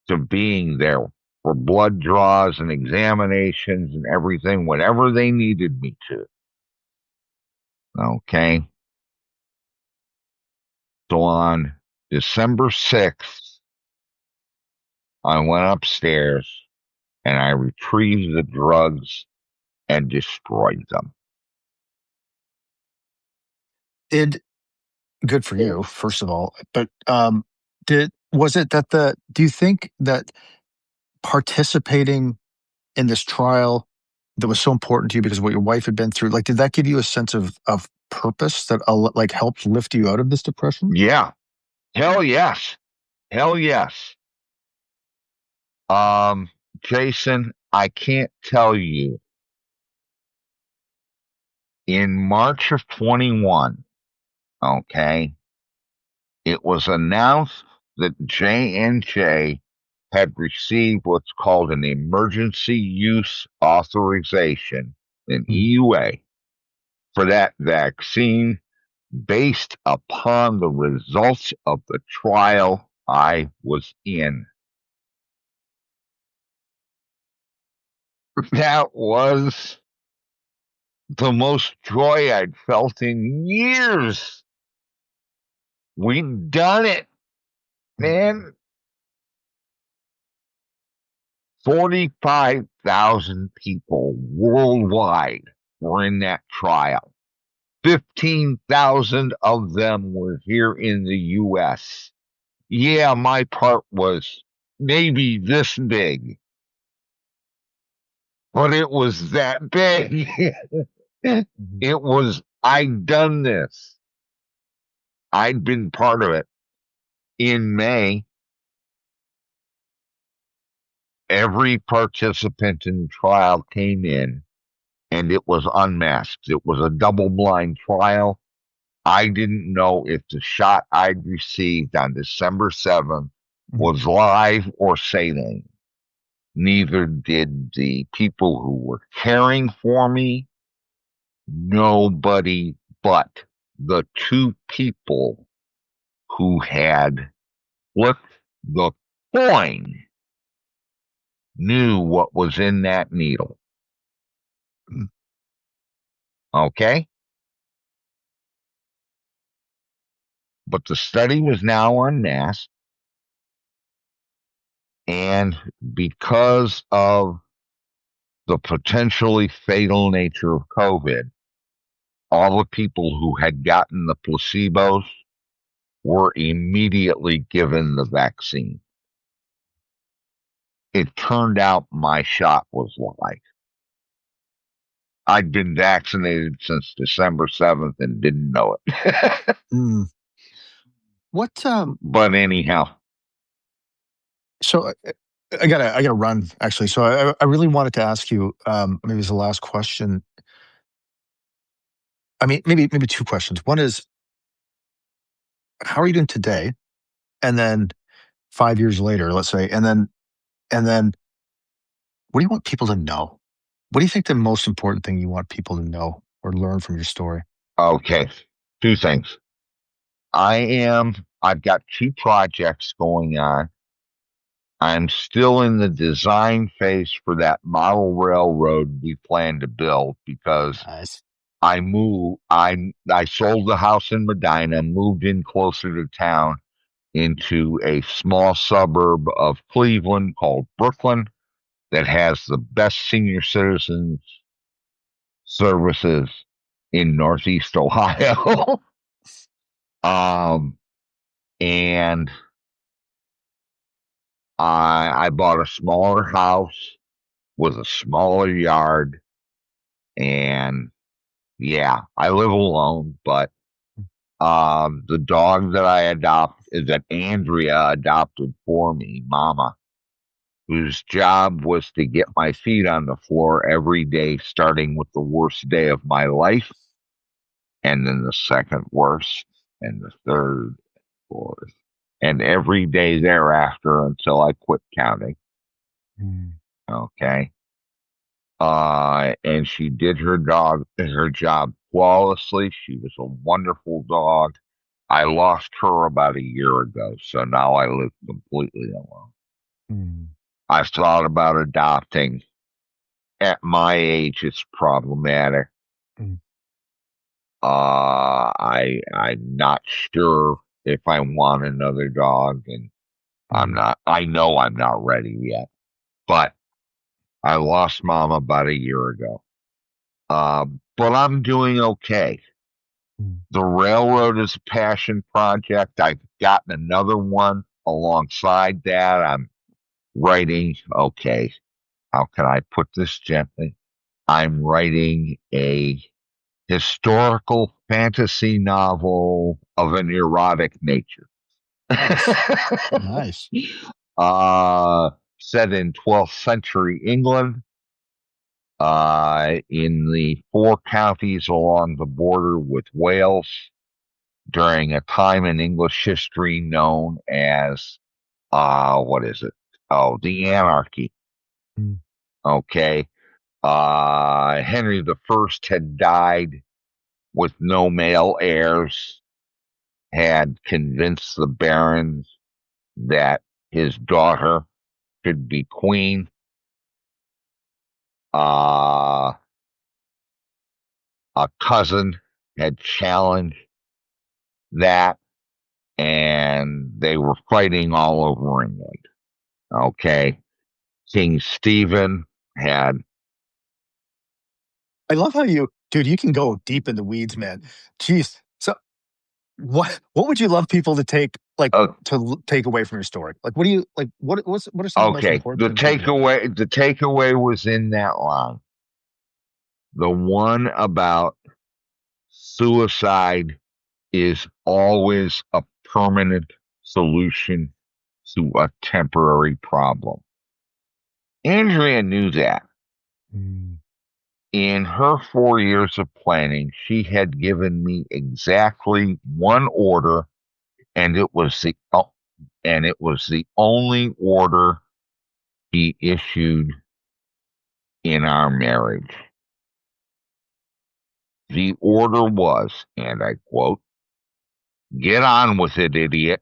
Speaker 1: to being there for blood draws and examinations and everything, whenever they needed me to. Okay. So on December 6th, I went upstairs and I retrieved the drugs and destroyed them.
Speaker 2: Did good for you, first of all. But did was it that the do you think that participating in this trial that was so important to you because of what your wife had been through, like, did that give you a sense of purpose that like helped lift you out of this depression?
Speaker 1: Yeah. Hell yes. Hell yes. Um, Jason, I can't tell you. In March of 21, okay, it was announced that J&J had received what's called an emergency use authorization, an EUA, for that vaccine based upon the results of the trial I was in. That was the most joy I'd felt in years. We'd done it, man. 45,000 people worldwide were in that trial. 15,000 of them were here in the US. Yeah, my part was maybe this big, but it was that big. It was, I'd done this. I'd been part of it. In May, Every participant in the trial came in and it was unmasked. It was a double blind trial. I didn't know if the shot I'd received on December 7th
Speaker 2: Mm.
Speaker 1: was live or saline. Neither did the people who were caring for me. Nobody but the two people who had flipped the coin knew what was in that needle.
Speaker 2: Mm.
Speaker 1: Okay? But the study was now unmasked, and because of the potentially fatal nature of COVID, all the people who had gotten the placebos were immediately given the vaccine. It turned out my shot was live. I'd been vaccinated since December 7th and didn't know it.
Speaker 2: Mm. What
Speaker 1: But anyhow,
Speaker 2: so I gotta run actually. So I really wanted to ask you, maybe as the last question. I mean, maybe two questions. One is, how are you doing today? And then 5 years later, let's say, and then what do you want people to know? What do you think the most important thing you want people to know or learn from your story?
Speaker 1: okay, two things. I've got two projects going on. I'm still in the design phase for that model railroad we plan to build because
Speaker 2: Nice.
Speaker 1: I sold the house in Medina, moved in closer to town into a small suburb of Cleveland called Brooklyn that has the best senior citizens services in Northeast Ohio. um, and I bought a smaller house with a smaller yard, and yeah, I live alone, but the dog that I adopt is that Andrea adopted for me, Mama, whose job was to get my feet on the floor every day, starting with the worst day of my life, and then the second worst, and the third, fourth, and every day thereafter until I quit counting.
Speaker 2: Mm.
Speaker 1: Okay. And she did her job flawlessly. She was a wonderful dog. I lost her about a year ago, so now I live completely alone.
Speaker 2: Mm.
Speaker 1: I've thought about adopting. At my age, it's problematic.
Speaker 2: Mm.
Speaker 1: I'm not sure if I want another dog, and
Speaker 2: Mm.
Speaker 1: I know I'm not ready yet. But I lost mom about a year ago. But I'm doing okay.
Speaker 2: Mm.
Speaker 1: The railroad is a passion project. I've gotten another one alongside that. I'm writing, okay, how can I put this gently? I'm writing a historical fantasy novel of an erotic nature.
Speaker 2: Nice. Nice.
Speaker 1: uh, Set in 12th century England, in the four counties along the border with Wales during a time in English history known as, what is it? Oh, the Anarchy.
Speaker 2: Mm.
Speaker 1: Okay. Henry the First had died with no male heirs, had convinced the barons that his daughter should be queen. Uh, a cousin had challenged that, and they were fighting all over England. Okay. King Stephen had,
Speaker 2: I love how dude, you can go deep in the weeds, man. Jeez. So what would you love people to
Speaker 1: uh,
Speaker 2: take away from your story? Like, what do you like? What are some of the most
Speaker 1: okay,
Speaker 2: important things you want people?
Speaker 1: the takeaway was in that line. The one about suicide is always a permanent solution to a temporary problem. Andrea knew that.
Speaker 2: Mm.
Speaker 1: In her 4 years of planning, she had given me exactly one order, and it was the only order he issued in our marriage. The order was, and I quote, "Get on with it, idiot."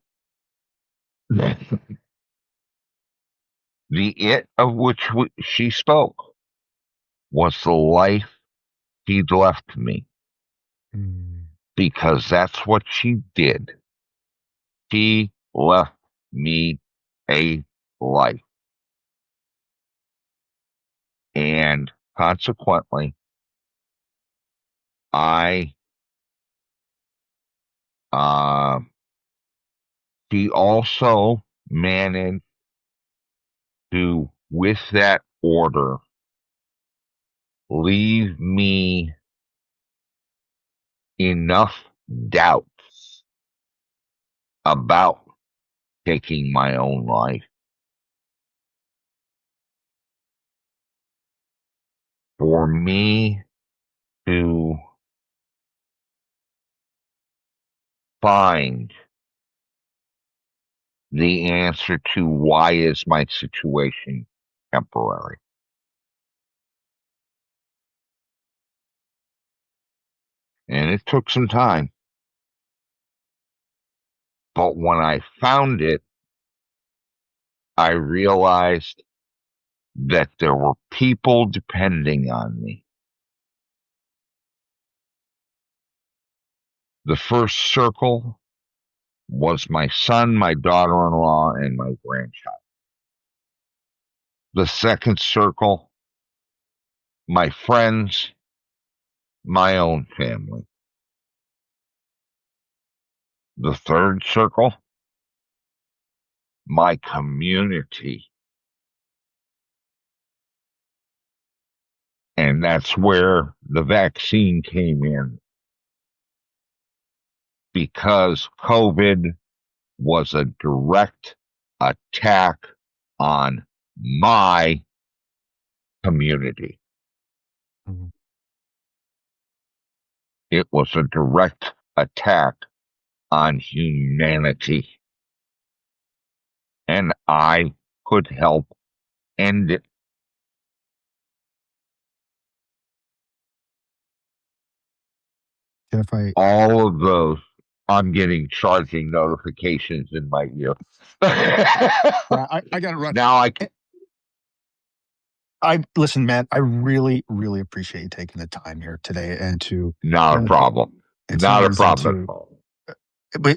Speaker 1: The it of which she spoke was the life he'd left me,
Speaker 2: Mm.
Speaker 1: because that's what she did. She left me a life. And consequently, I, uh, she also managed to, with that order, leave me enough doubts about taking my own life for me to find the answer to why is my situation temporary. And it took some time. But when I found it, I realized that there were people depending on me. The first circle was my son, my daughter in law, and my grandchild. The second circle, my friends, my own family. The third circle, my community. And that's where the vaccine came in, because COVID was a direct attack on my community.
Speaker 2: Mm.
Speaker 1: It was a direct attack on humanity. And I could help end it.
Speaker 2: Jeff,
Speaker 1: All of those, I'm getting charging notifications in my ear.
Speaker 2: yeah, I got to run.
Speaker 1: Now I
Speaker 2: Eh, I listen, man. I really, really appreciate you taking the time here today and to,
Speaker 1: Not a
Speaker 2: and
Speaker 1: problem.
Speaker 2: it's not
Speaker 1: Not a
Speaker 2: easy
Speaker 1: problem at
Speaker 2: to.
Speaker 1: all.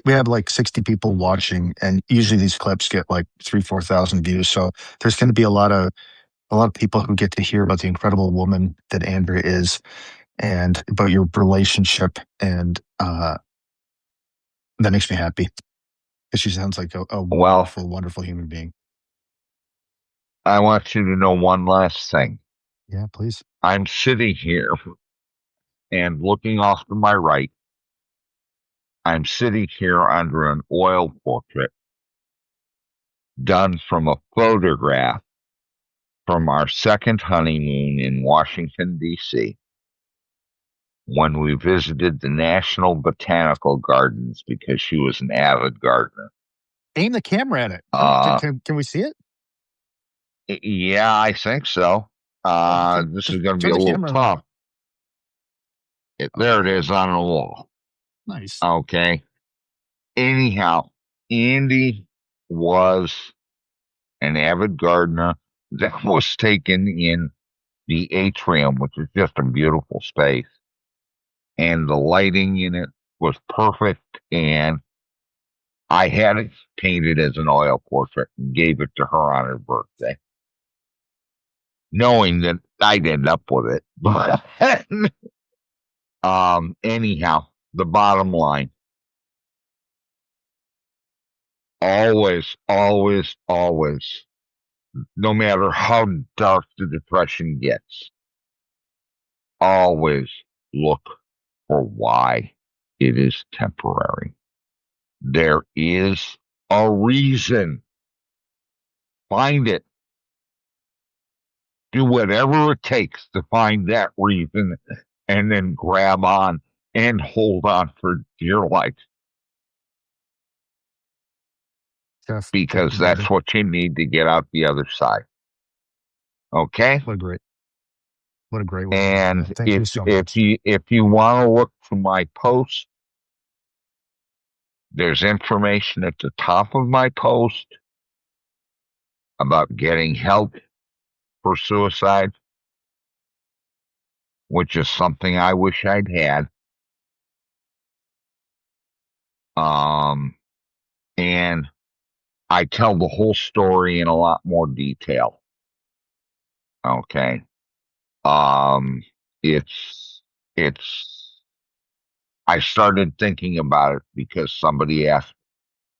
Speaker 2: We have like 60 people watching, and usually these clips get like 3, 4,000 views. So there's going to be a lot of people who get to hear about the incredible woman that Andrea is, and about your relationship, and that makes me happy because she sounds like a
Speaker 1: Well,
Speaker 2: wonderful, wonderful human being.
Speaker 1: I want you to know one last thing.
Speaker 2: Yeah, please.
Speaker 1: I'm sitting here and looking off to my right. I'm sitting here under an oil portrait done from a photograph from our second honeymoon in Washington, D.C., when we visited the National Botanical Gardens because she was an avid gardener.
Speaker 2: Aim the camera at it.
Speaker 1: Uh,
Speaker 2: Can we see it?
Speaker 1: yeah, I think so.
Speaker 2: Yeah,
Speaker 1: This
Speaker 2: just
Speaker 1: is going to be
Speaker 2: turn
Speaker 1: a
Speaker 2: the
Speaker 1: little
Speaker 2: camera around.
Speaker 1: tough. There it is on the wall.
Speaker 2: Nice.
Speaker 1: Okay. Anyhow, Andy was an avid gardener that was taken in the atrium, which is just a beautiful space. And the lighting in it was perfect. And I had it painted as an oil portrait and gave it to her on her birthday, knowing that I'd end up with it. But anyhow, the bottom line, always, always, always, no matter how dark the depression gets, always look for why it is temporary. There is a reason. Find it. do whatever it takes to find that reason and then grab on and hold on for dear life
Speaker 2: Jeff, thank
Speaker 1: because
Speaker 2: you,
Speaker 1: that's
Speaker 2: brother.
Speaker 1: what you need to get out the other side. Okay?
Speaker 2: What a great, what a great way to end it, man.
Speaker 1: And
Speaker 2: Thank
Speaker 1: if
Speaker 2: you so
Speaker 1: if
Speaker 2: much.
Speaker 1: you if you want to look to my post, there's information at the top of my post about getting help for suicide, which is something I wish I'd had. Um, and I tell the whole story in a lot more detail. Okay. Um, it's I started thinking about it because somebody asked,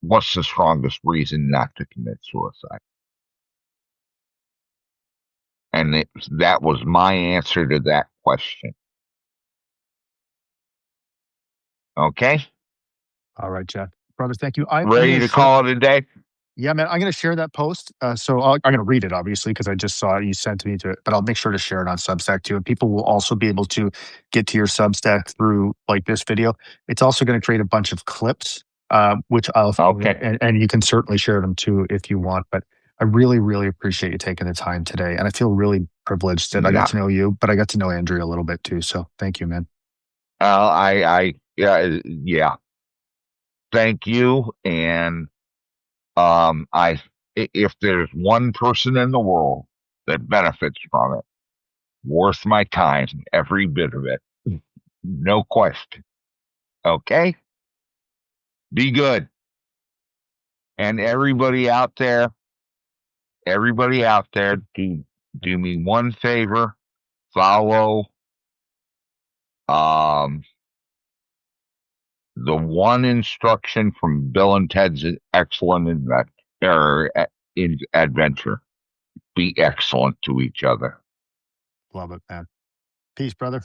Speaker 1: "What's the strongest reason not to commit suicide?" And that was my answer to that question. Okay,
Speaker 2: All right, Jeff. Brother, thank you. I'm going
Speaker 1: ready
Speaker 2: to
Speaker 1: to
Speaker 2: share.
Speaker 1: call it a day?
Speaker 2: Yeah, man, I'm going to share that post. I'm going to read it, obviously, because I just saw it. You sent me to it, but I'll make sure to share it on Substack too. And people will also be able to get to your Substack through like this video. It's also going to create a bunch of clips, which I'll throw in,
Speaker 1: Okay,
Speaker 2: and you can certainly share them too if you want. But I really, really appreciate you taking the time today. And I feel really privileged that I got
Speaker 1: yeah.
Speaker 2: to know you, but I got to know Andrea a little bit too. So thank you, man.
Speaker 1: Yeah. Thank you, and if there's one person in the world that benefits from it, worth my time, every bit of it, no question. Okay, be good, and everybody out there, do me one favor, follow um the one instruction from Bill and Ted's Excellent Adventure. Be excellent to each other.
Speaker 2: Love it, man. Peace, brother.